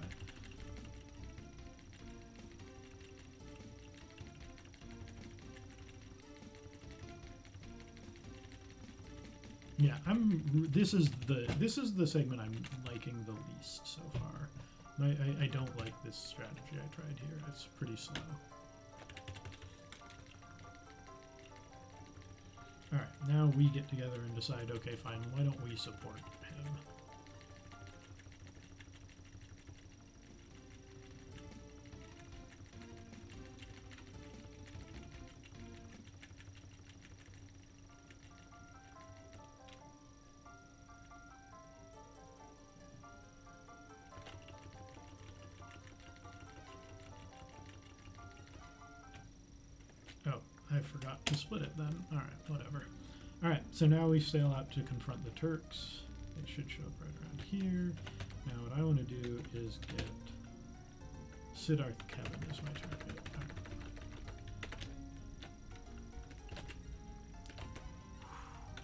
Yeah, this is the segment I'm liking the least so far. I don't like this strategy I tried here. It's pretty slow. Alright, now we get together and decide, okay, fine, why don't we support him? Oh, I forgot to split it then. Alright, whatever. Alright, so now we sail out to confront the Turks. It should show up right around here. Now what I want to do is get Siddharth Kevin as my target. Right.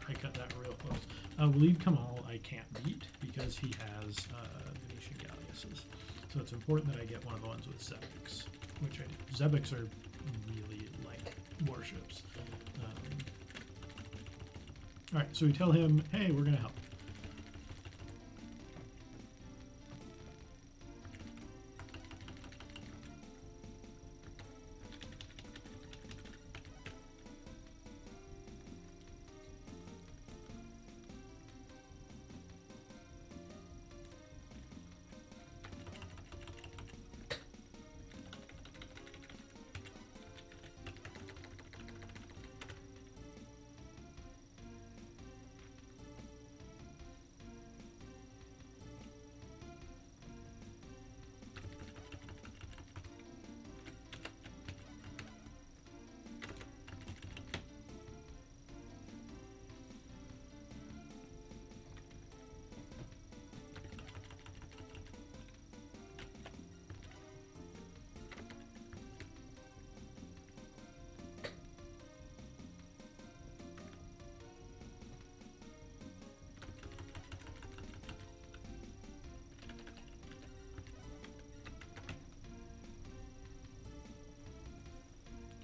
I cut that real close. Walid Kamal I can't beat because he has Venetian galleasses. So it's important that I get one of the ones with Zebics, which I do. Zebics are really like warships. Alright, so we tell him, hey, we're going to help.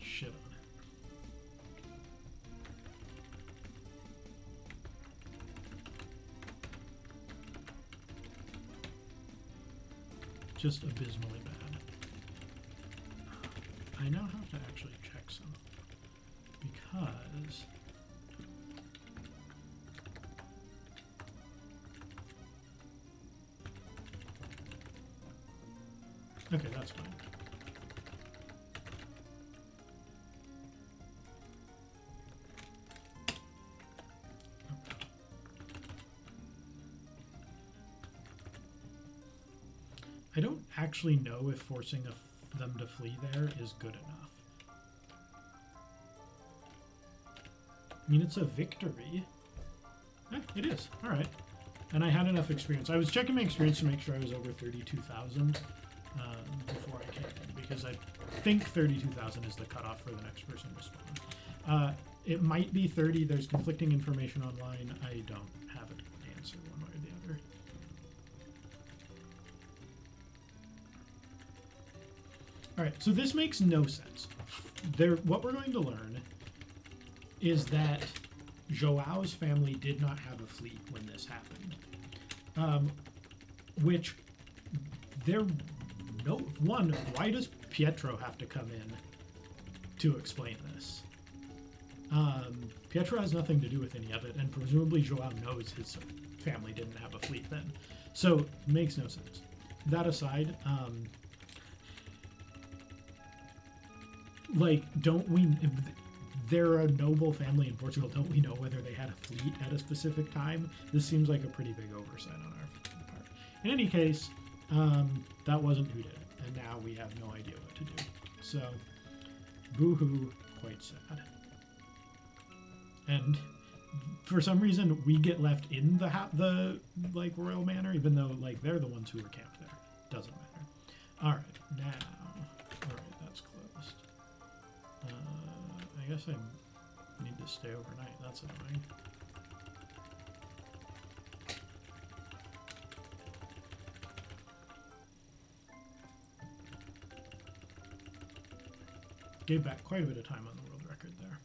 Shit on it. Just abysmally bad. I now have to actually check some because okay, that's fine. I don't actually know if forcing them to flee there is good enough. I mean, it's a victory. It is. All right. And I had enough experience. I was checking my experience to make sure I was over 32,000 before I came in, because I think 32,000 is the cutoff for the next person to spawn. It might be 30. There's conflicting information online. I don't have an answer one way or the other. All right, so this makes no sense. What we're going to learn is that Joao's family did not have a fleet when this happened. Why does Pietro have to come in to explain this? Pietro has nothing to do with any of it, and presumably Joao knows his family didn't have a fleet then. So, it makes no sense. That aside, they're a noble family in Portugal. Don't we know whether they had a fleet at a specific time? This seems like a pretty big oversight on our part. In any case, that wasn't who did it, and now we have no idea what to do. So, boo-hoo, quite sad. and for some reason we get left in the like royal manor, even though like they're the ones who were camped there. Doesn't matter. All right, now, all right, that's closed. I guess I need to stay overnight. That's annoying. Gave back quite a bit of time on the world record there,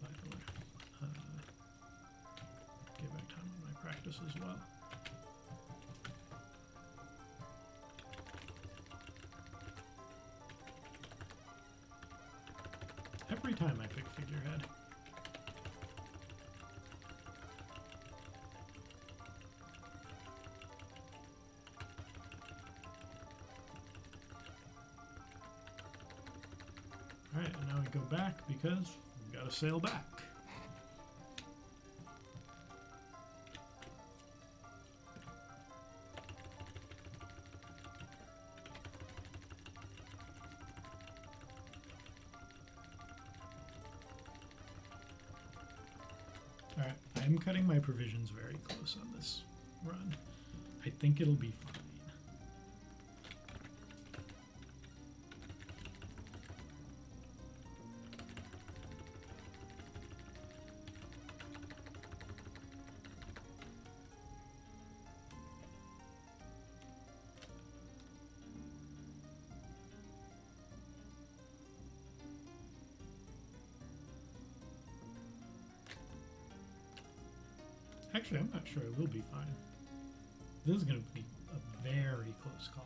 by the way. Gave back time on my practice as well. Every time I pick figurehead. Alright, and now we go back because we've got to sail back. Alright, I'm cutting my provisions very close on this run. I think it'll be fine. Actually, I'm not sure I will be fine. This is going to be a very close call.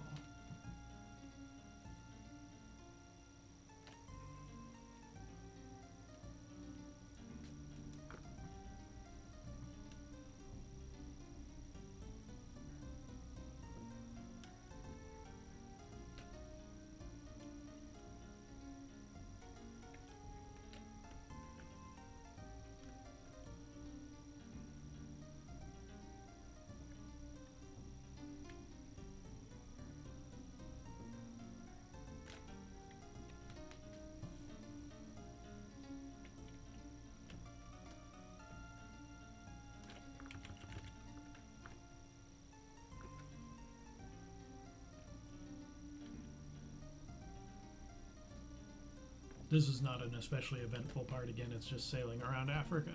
This is not an especially eventful part. Again, it's just sailing around Africa.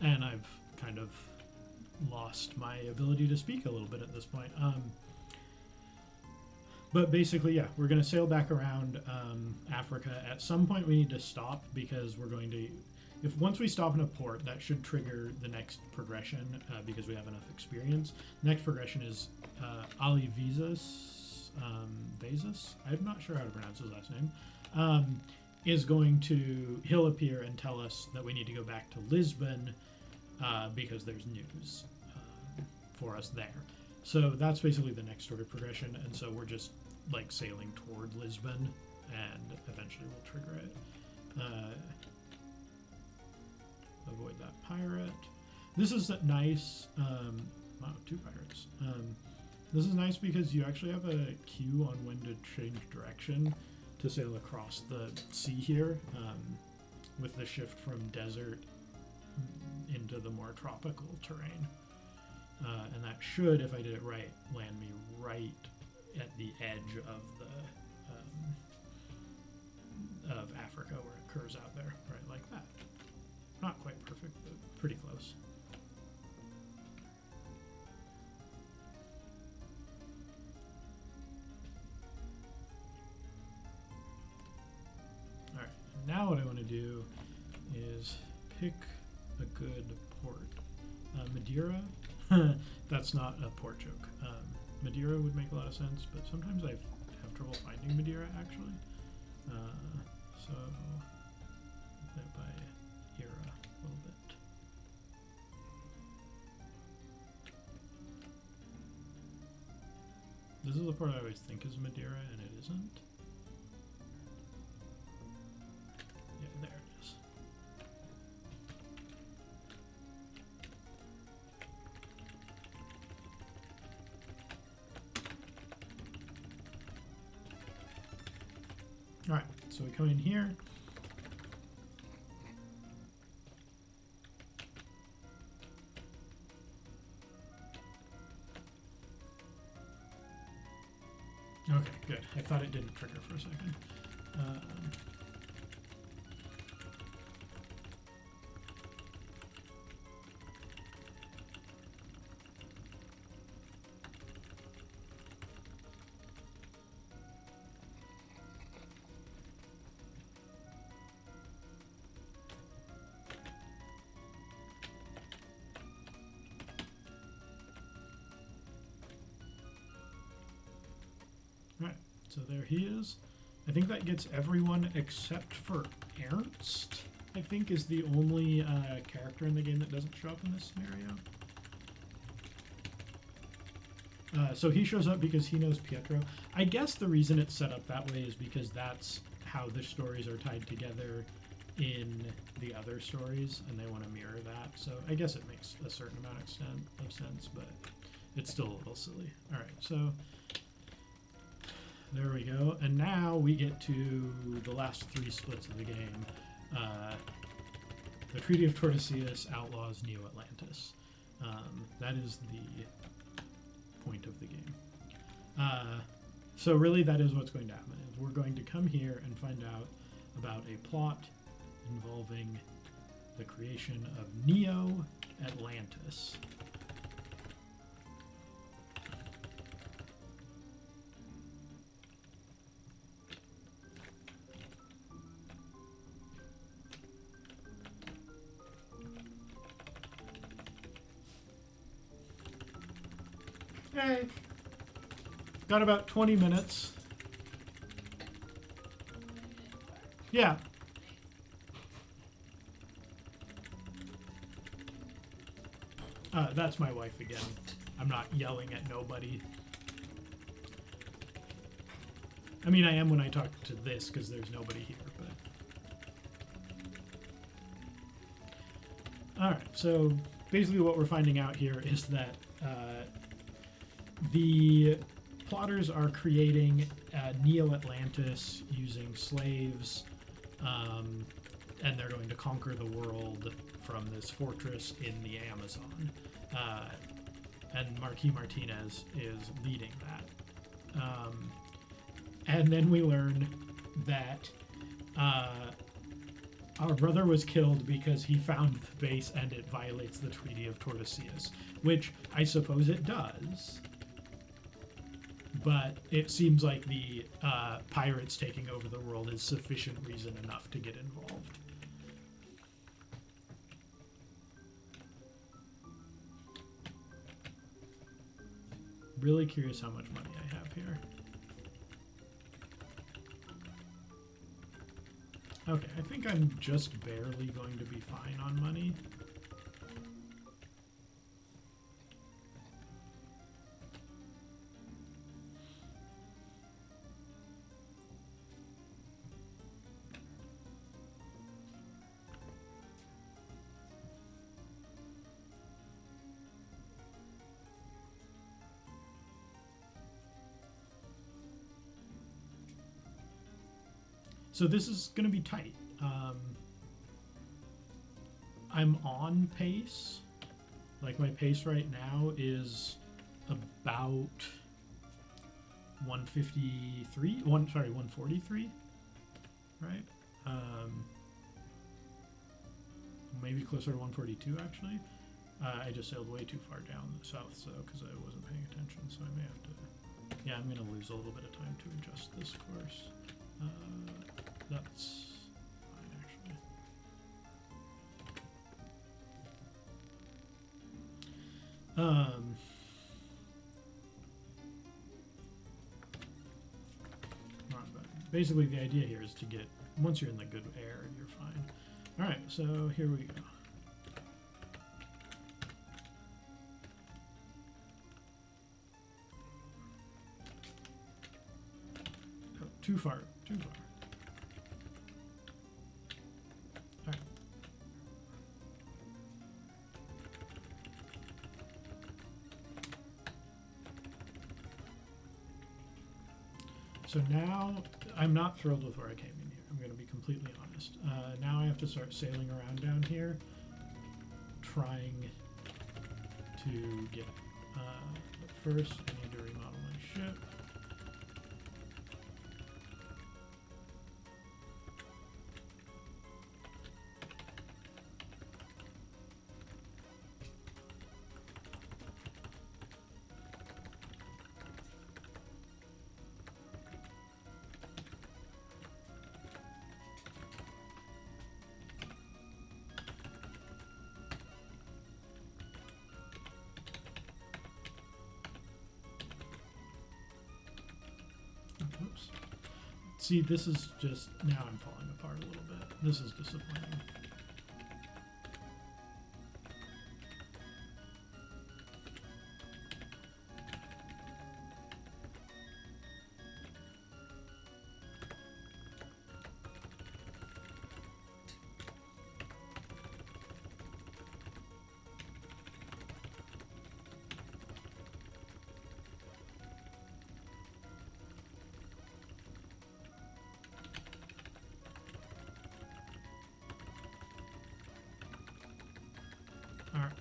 And I've kind of lost my ability to speak a little bit at this point. But basically, yeah, we're going to sail back around Africa. At some point, we need to stop because we're going to... Once we stop in a port, that should trigger the next progression because we have enough experience. Next progression is Ali Vezas. I'm not sure how to pronounce his last name. He'll appear and tell us that we need to go back to Lisbon because there's news for us there. So that's basically the next story progression, and so we're just like sailing toward Lisbon, and eventually we'll trigger it. Avoid that pirate. This is nice. Wow, 2 pirates. This is nice because you actually have a cue on when to change direction to sail across the sea here, with the shift from desert into the more tropical terrain. And that should, if I did it right, land me right at the edge of of Africa where it curves out there, right like that. Not quite perfect, but pretty close. Alright, now what I want to do is pick a good port. Madeira? That's not a port joke. Madeira would make a lot of sense, but sometimes I have trouble finding Madeira, actually. So, play it by era a little bit. This is the part I always think is Madeira, and it isn't. Yeah, there it is. Alright, so we come in here. Okay, good. I thought it didn't trigger for a second. Right, so there he is. I think that gets everyone except for Ernst, I think, is the only character in the game that doesn't show up in this scenario. So he shows up because he knows Pietro. I guess the reason it's set up that way is because that's how the stories are tied together in the other stories, and they want to mirror that. So I guess it makes a certain amount of sense, but it's still a little silly. All right, so there we go. And now we get to the last three splits of the game. The Treaty of Tordesillas outlaws Neo Atlantis. That is the point of the game. So really that is what's going to happen. Is we're going to come here and find out about a plot involving the creation of Neo Atlantis. Hey, got about 20 minutes. Yeah. That's my wife again. I'm not yelling at nobody. I mean, I am when I talk to this because there's nobody here, but... Alright, so basically what we're finding out here is that the plotters are creating Neo Atlantis using slaves, and they're going to conquer the world from this fortress in the Amazon. And Marquis Martinez is leading that. And then we learn that our brother was killed because he found the base and it violates the Treaty of Tordesillas, which I suppose it does. But it seems like the pirates taking over the world is sufficient reason enough to get involved. Really curious how much money I have here. Okay, I think I'm just barely going to be fine on money. So this is going to be tight. I'm on pace. Like my pace right now is about 143, right? Maybe closer to 142 actually. I just sailed way too far down the south, so because I wasn't paying attention, so I may have to. Yeah, I'm going to lose a little bit of time to adjust this course. That's fine, actually. Basically, the idea here is to get, once you're in the good air, you're fine. All right, so here we go. Oh, too far, too far. All right. So now, I'm not thrilled with where I came in here. I'm going to be completely honest. Now I have to start sailing around down here, trying to get. But first, I need to remodel my ship. See, this is just, now I'm falling apart a little bit. This is disappointing. Alright.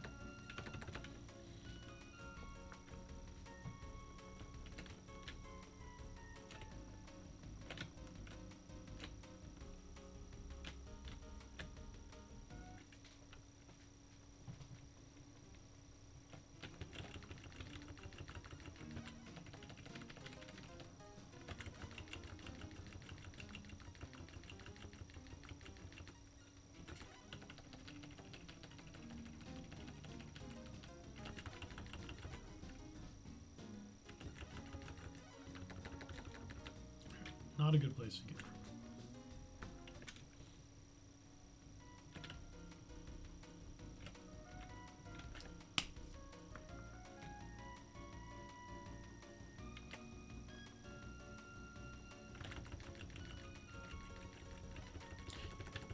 Not a good place to get from.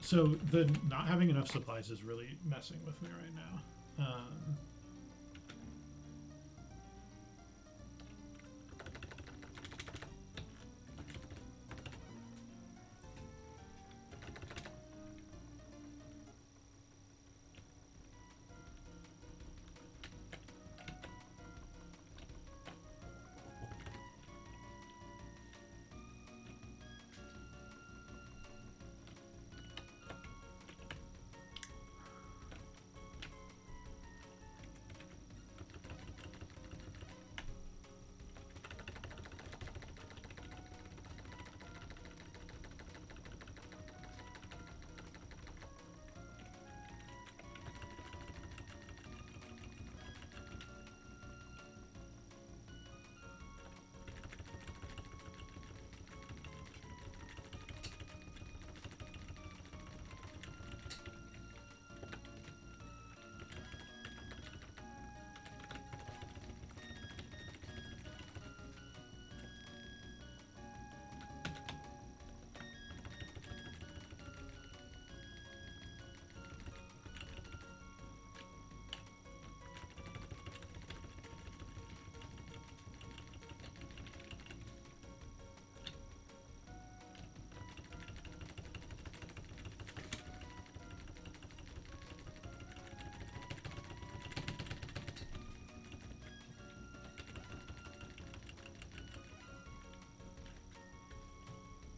So the not having enough supplies is really messing with me right now.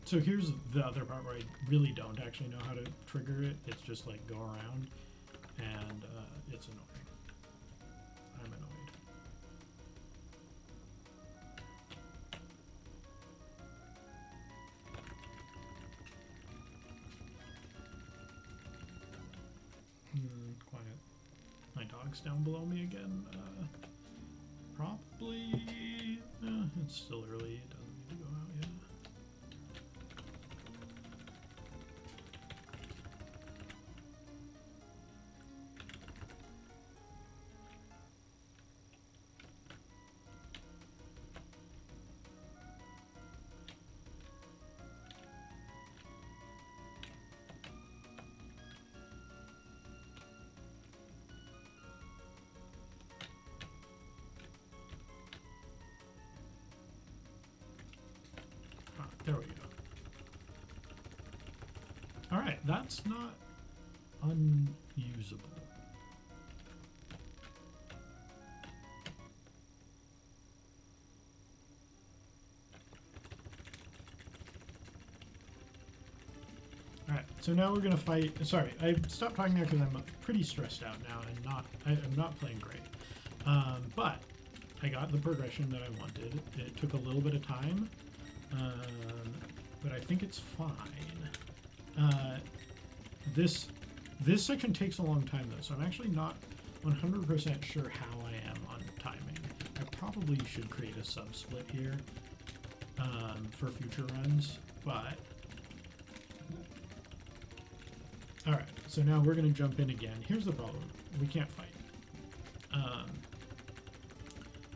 So here's the other part where I really don't actually know how to trigger it. It's just like go around, and it's annoying. I'm annoyed. Quiet. My dog's down below me again. Probably. It's still early. It doesn't need to go out yet. There we go. All right, that's not unusable. All right, so now we're gonna fight. Sorry, I stopped talking there because I'm pretty stressed out now and I'm not playing great. But I got the progression that I wanted. It took a little bit of time. But I think it's fine. This section takes a long time though, so I'm actually not 100% sure how I am on timing. I probably should create a sub-split here for future runs, but... Alright, so now we're going to jump in again. Here's the problem. We can't fight.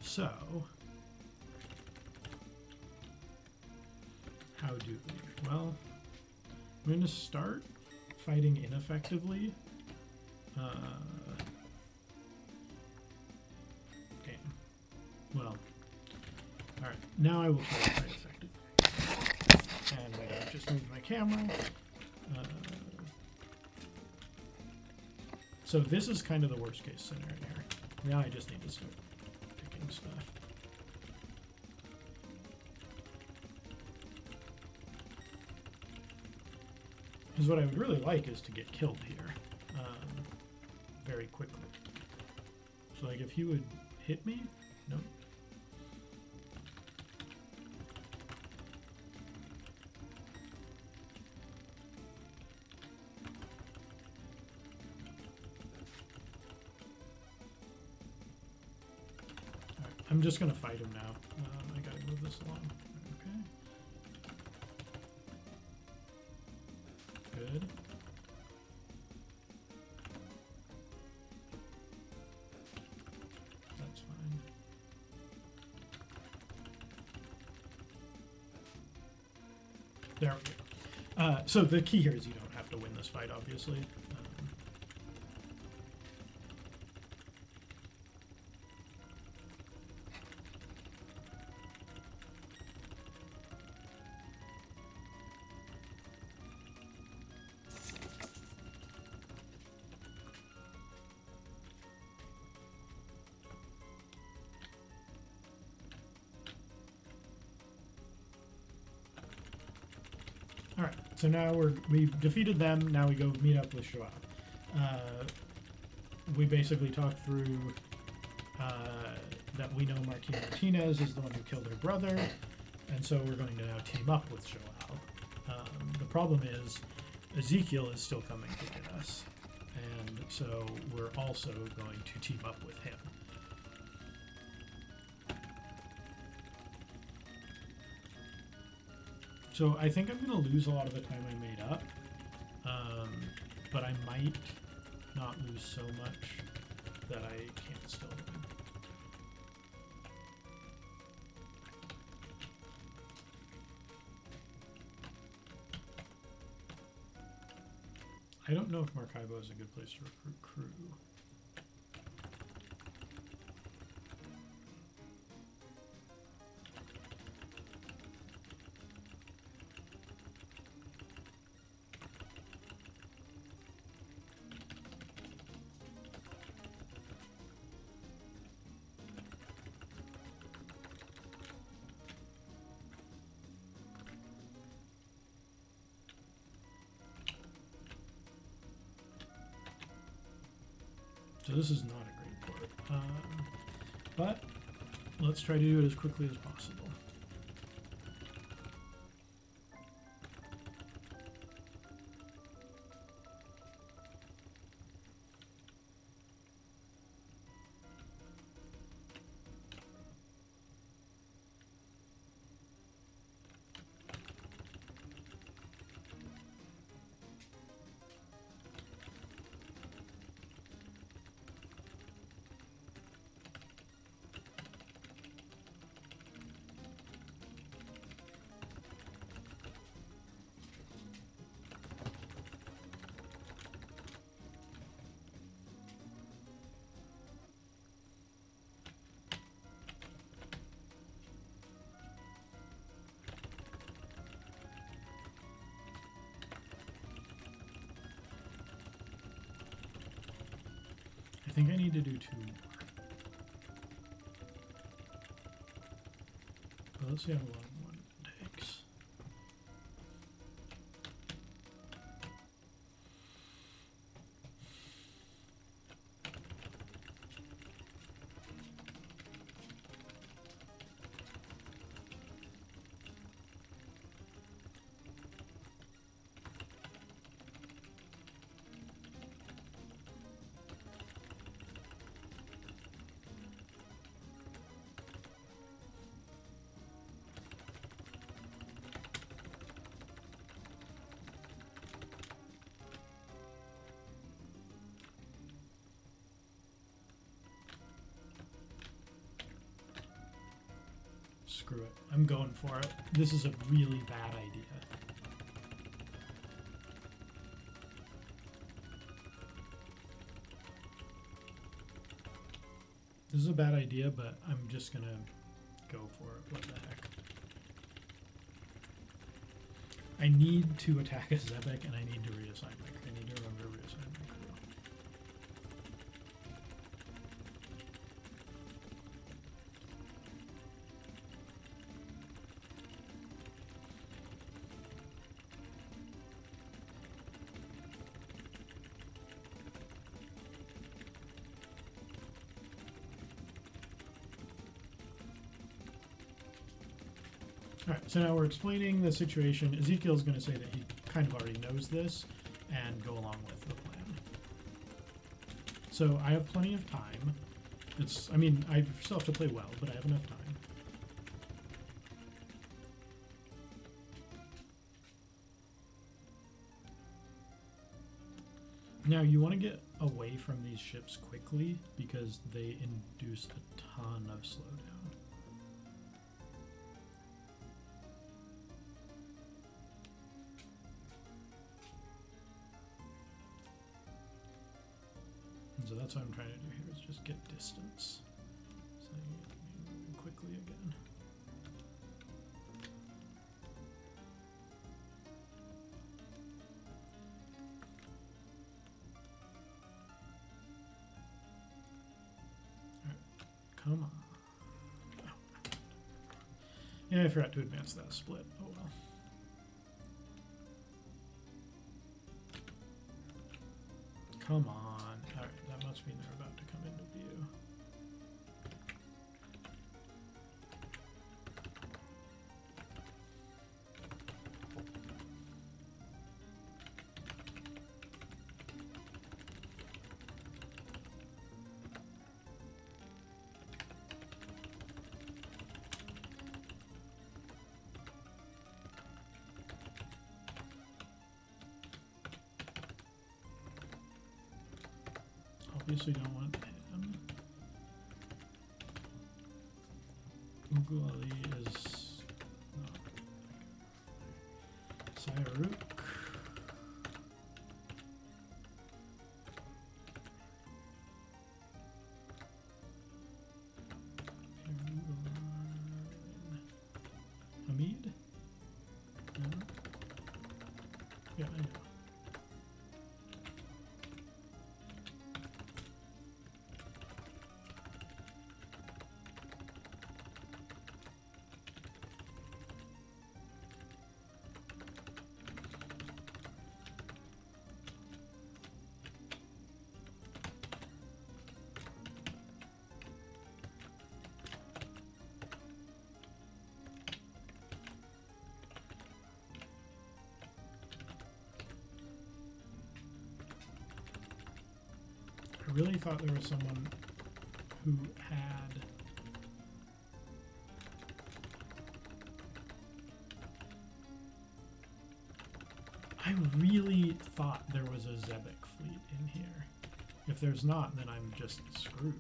So... How do we? Well, I'm going to start fighting ineffectively. Okay. Well, alright, now I will try to fight effectively. And I just moved my camera. So this is kind of the worst case scenario here. Now I just need to start picking stuff. Because what I would really like is to get killed here very quickly. So like if he would hit me, nope. Right, I'm just gonna fight him now. I gotta move this along. Okay. Good. That's fine. There we go. So the key here is you don't have to win this fight, obviously. Alright, so now we've defeated them, now we go meet up with Shoah. We basically talked through that we know Martinez is the one who killed her brother, and so we're going to now team up with Shoah. The problem is Ezekiel is still coming to get us, and so we're also going to team up with him. So I think I'm going to lose a lot of the time I made up, but I might not lose so much that I can't still win. I don't know if Maracaibo is a good place to recruit crew. So this is not a great port, but let's try to do it as quickly as possible. I think I need to do 2 more. But let's see how long one takes. screw it. I'm going for it. This is a really bad idea. This is a bad idea, but I'm just gonna go for it. What the heck? I need to attack a Zebek, and I need to reassign my crew. I need to remember to reassign my crew. Alright, so now we're explaining the situation. Ezekiel's going to say that he kind of already knows this and go along with the plan. So I have plenty of time. I mean, I still have to play well, but I have enough time. Now, you want to get away from these ships quickly because they induce a ton of slowdown. So that's what I'm trying to do here, is just get distance. So you get me moving quickly again. Alright, come on. Oh. Yeah, I forgot to advance that split. Oh well. Come on. Alright, that must mean they're about to come into view. Obviously don't want him. Uguali is not Sayaruk. Hamid? No? Yeah, I know. I really thought there was someone who had... I really thought there was a Zebek fleet in here. If there's not, then I'm just screwed.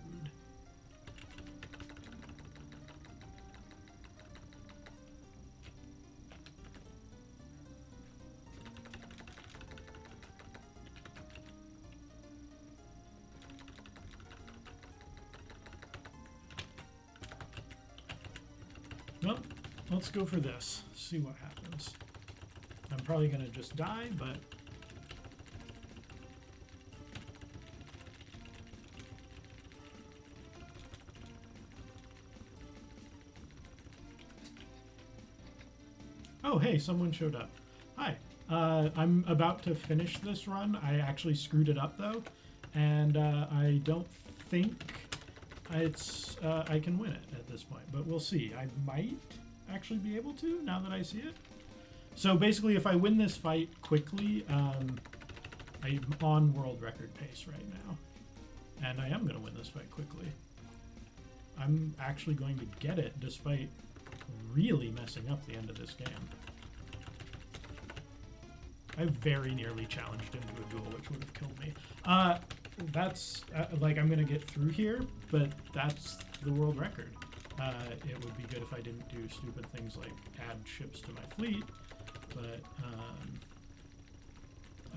Well, let's go for this. See what happens. I'm probably going to just die, but... Oh, hey, someone showed up. Hi. I'm about to finish this run. I actually screwed it up, though. And I don't think I can win it at this point, but we'll see. I might actually be able to, now that I see it. So basically, if I win this fight quickly, I'm on world record pace right now. And I am going to win this fight quickly. I'm actually going to get it, despite really messing up the end of this game. I very nearly challenged into a duel, which would have killed me. That's, like, I'm going to get through here, but that's the world record. it would be good if I didn't do stupid things like add ships to my fleet, but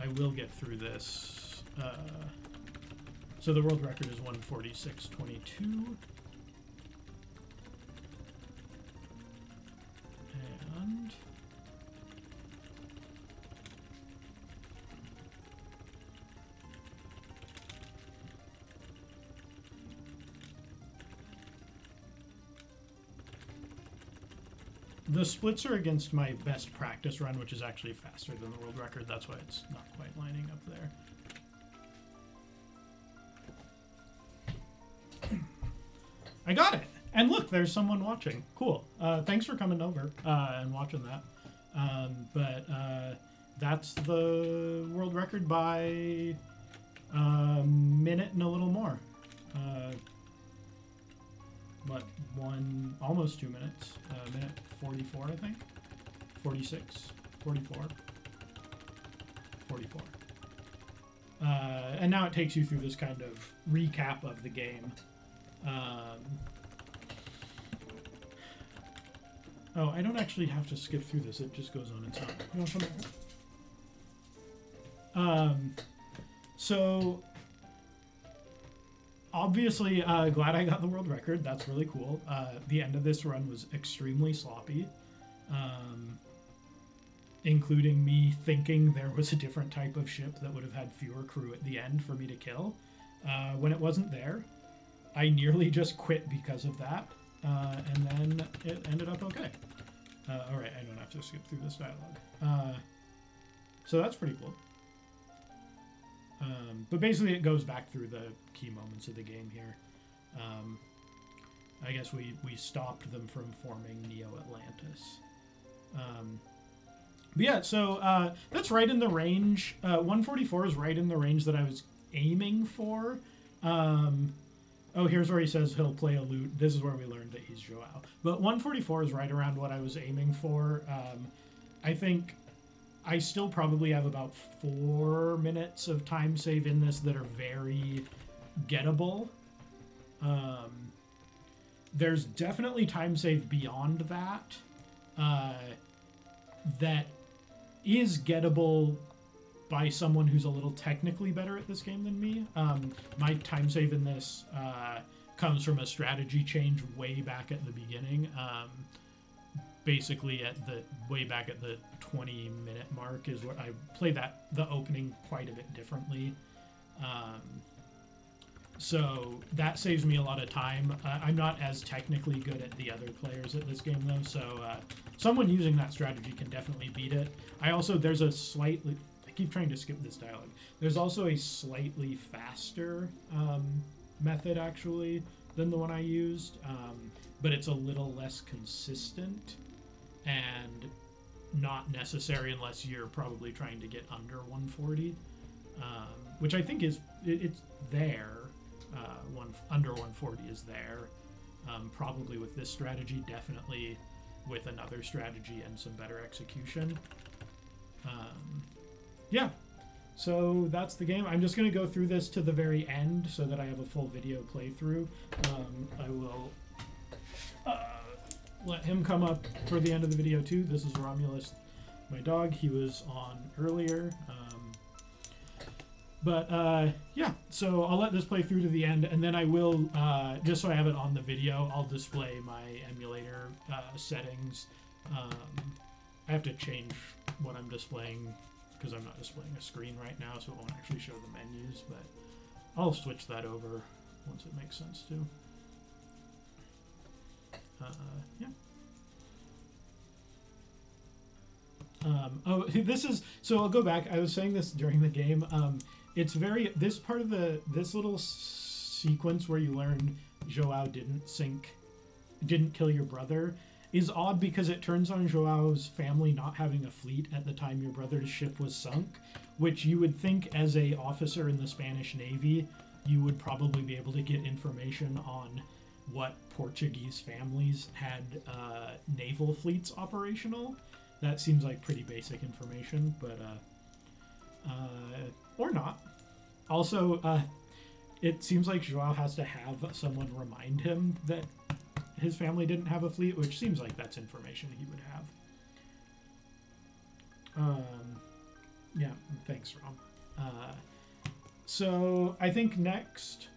I will get through this. So the world record is 146.22. And the splits are against my best practice run, which is actually faster than the world record. That's why it's not quite lining up there. I got it! And look, there's someone watching. Cool. Thanks for coming over and watching that. But that's the world record by a minute and a little more. Almost 2 minutes. Minute 44, I think. 46, 44, 44. And now it takes you through this kind of recap of the game. Oh, I don't actually have to skip through this. It just goes on its own. No, come here. So obviously, glad I got the world record. That's really cool. The end of this run was extremely sloppy, including me thinking there was a different type of ship that would have had fewer crew at the end for me to kill. When it wasn't there, I nearly just quit because of that, and then it ended up okay. Alright, I don't have to skip through this dialogue. So that's pretty cool. But basically it goes back through the key moments of the game here. I guess we stopped them from forming Neo-Atlantis. But yeah, so that's right in the range. 144 is right in the range that I was aiming for. Oh, here's where he says he'll play a lute. This is where we learned that he's Joao. But 144 is right around what I was aiming for. I think I still probably have about 4 minutes of time save in this that are very gettable. There's definitely time save beyond that that is gettable by someone who's a little technically better at this game than me. My time save in this comes from a strategy change way back at the beginning. Basically way back at the 20-minute mark is where I play the opening quite a bit differently. So that saves me a lot of time. I'm not as technically good at the other players at this game though, so someone using that strategy can definitely beat it. There's a slightly, I keep trying to skip this dialogue. There's also a slightly faster method actually than the one I used, but it's a little less consistent and not necessary unless you're probably trying to get under 140, which I think it's there. Under 140 is there, probably with this strategy, definitely with another strategy and some better execution. Yeah, so that's the game. I'm just going to go through this to the very end so that I have a full video playthrough. I will let him come up for the end of the video too. This is Romulus, my dog. He was on earlier. Yeah, so I'll let this play through to the end, and then I will, just so I have it on the video, I'll display my emulator settings. I have to change what I'm displaying because I'm not displaying a screen right now, so it won't actually show the menus, but I'll switch that over once it makes sense to. Yeah. Oh, so I'll go back. I was saying this during the game. It's this part of this little sequence where you learn Joao didn't kill your brother is odd because it turns on Joao's family not having a fleet at the time your brother's ship was sunk, which you would think as a officer in the Spanish Navy, you would probably be able to get information on what Portuguese families had naval fleets operational. That seems like pretty basic information, but or not. Also, it seems like Joao has to have someone remind him that his family didn't have a fleet, which seems like that's information he would have. Yeah, thanks, Rom. So I think next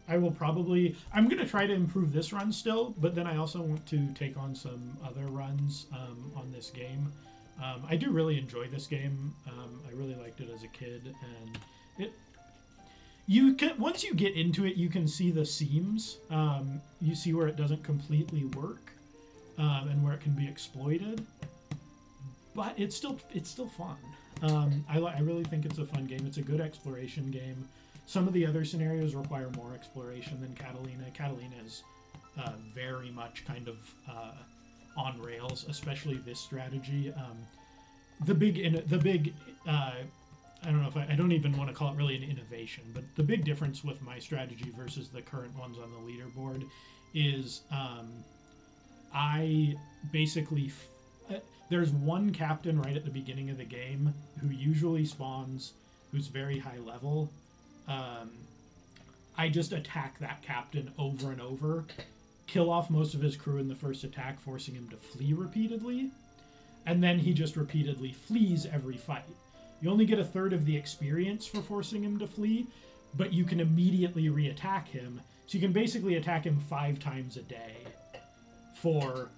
I'm going to try to improve this run still, but then I also want to take on some other runs on this game. I do really enjoy this game. I really liked it as a kid, and once you get into it, you can see the seams. You see where it doesn't completely work, and where it can be exploited. But it's still fun. I really think it's a fun game. It's a good exploration game. Some of the other scenarios require more exploration than Catalina. Catalina is very much kind of on rails, especially this strategy. I don't know if I don't even want to call it really an innovation, but the big difference with my strategy versus the current ones on the leaderboard is I basically there's one captain right at the beginning of the game who usually spawns, who's very high level. I just attack that captain over and over, kill off most of his crew in the first attack, forcing him to flee repeatedly, and then he just repeatedly flees every fight. You only get a third of the experience for forcing him to flee, but you can immediately re-attack him. So you can basically attack him 5 times a day for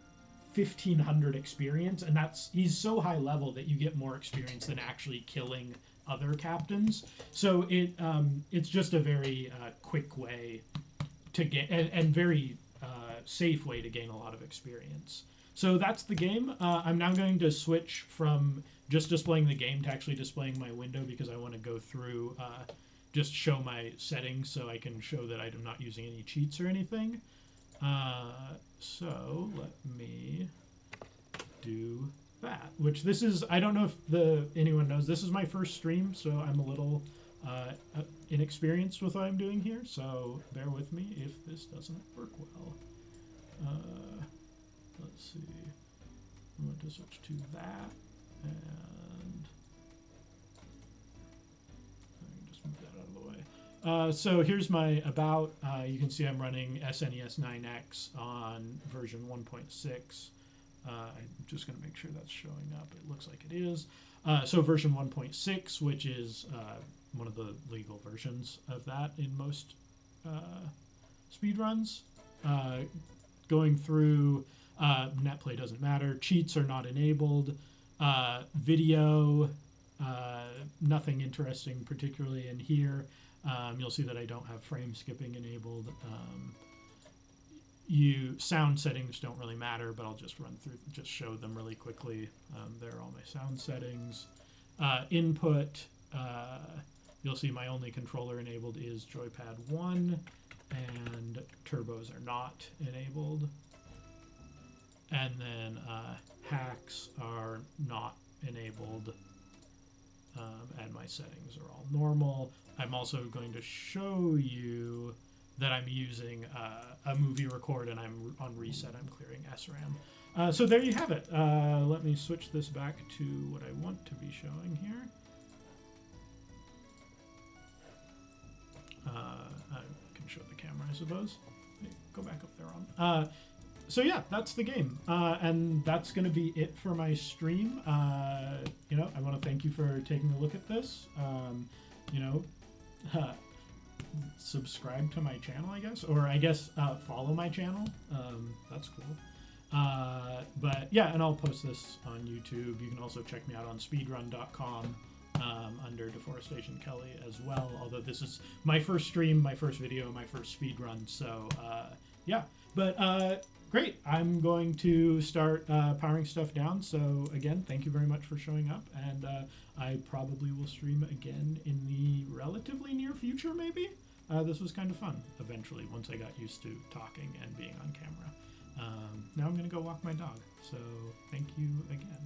1,500 experience, and he's so high level that you get more experience than actually killing other captains. So it's just a very quick way to get, and very safe way to gain a lot of experience. So that's the game. I'm now going to switch from just displaying the game to actually displaying my window, because I want to go through, just show my settings so I can show that I'm not using any cheats or anything. So let me do that, which this is, I don't know if anyone knows, this is my first stream, so I'm a little inexperienced with what I'm doing here, so bear with me if this doesn't work well. Let's see, I'm going to switch to that, and I can just move that out of the way. So here's my about. You can see I'm running SNES 9X on version 1.6. I'm just going to make sure that's showing up. It looks like it is. So version 1.6, which is one of the legal versions of that in most speedruns. Going through, netplay doesn't matter. Cheats are not enabled. Video, nothing interesting particularly in here. You'll see that I don't have frame skipping enabled. Sound settings don't really matter, but I'll just just show them really quickly. There are all my sound settings. Input, you'll see my only controller enabled is joypad 1, and turbos are not enabled. And then hacks are not enabled, and my settings are all normal. I'm also going to show you that I'm using a movie record, and I'm on reset. I'm clearing SRAM. So there you have it. Let me switch this back to what I want to be showing here. I can show the camera, I suppose. Go back up there on. So yeah, that's the game, and that's going to be it for my stream. I want to thank you for taking a look at this. Subscribe to my channel, I guess, or I guess follow my channel. That's cool. But yeah, and I'll post this on YouTube. You can also check me out on speedrun.com under DeForestation Kelley as well. Although this is my first stream, my first video, my first speedrun. So yeah, but great. I'm going to start powering stuff down. So again, thank you very much for showing up, and I probably will stream again in the relatively near future, maybe. This was kind of fun, eventually, once I got used to talking and being on camera. Now I'm going to go walk my dog, so thank you again.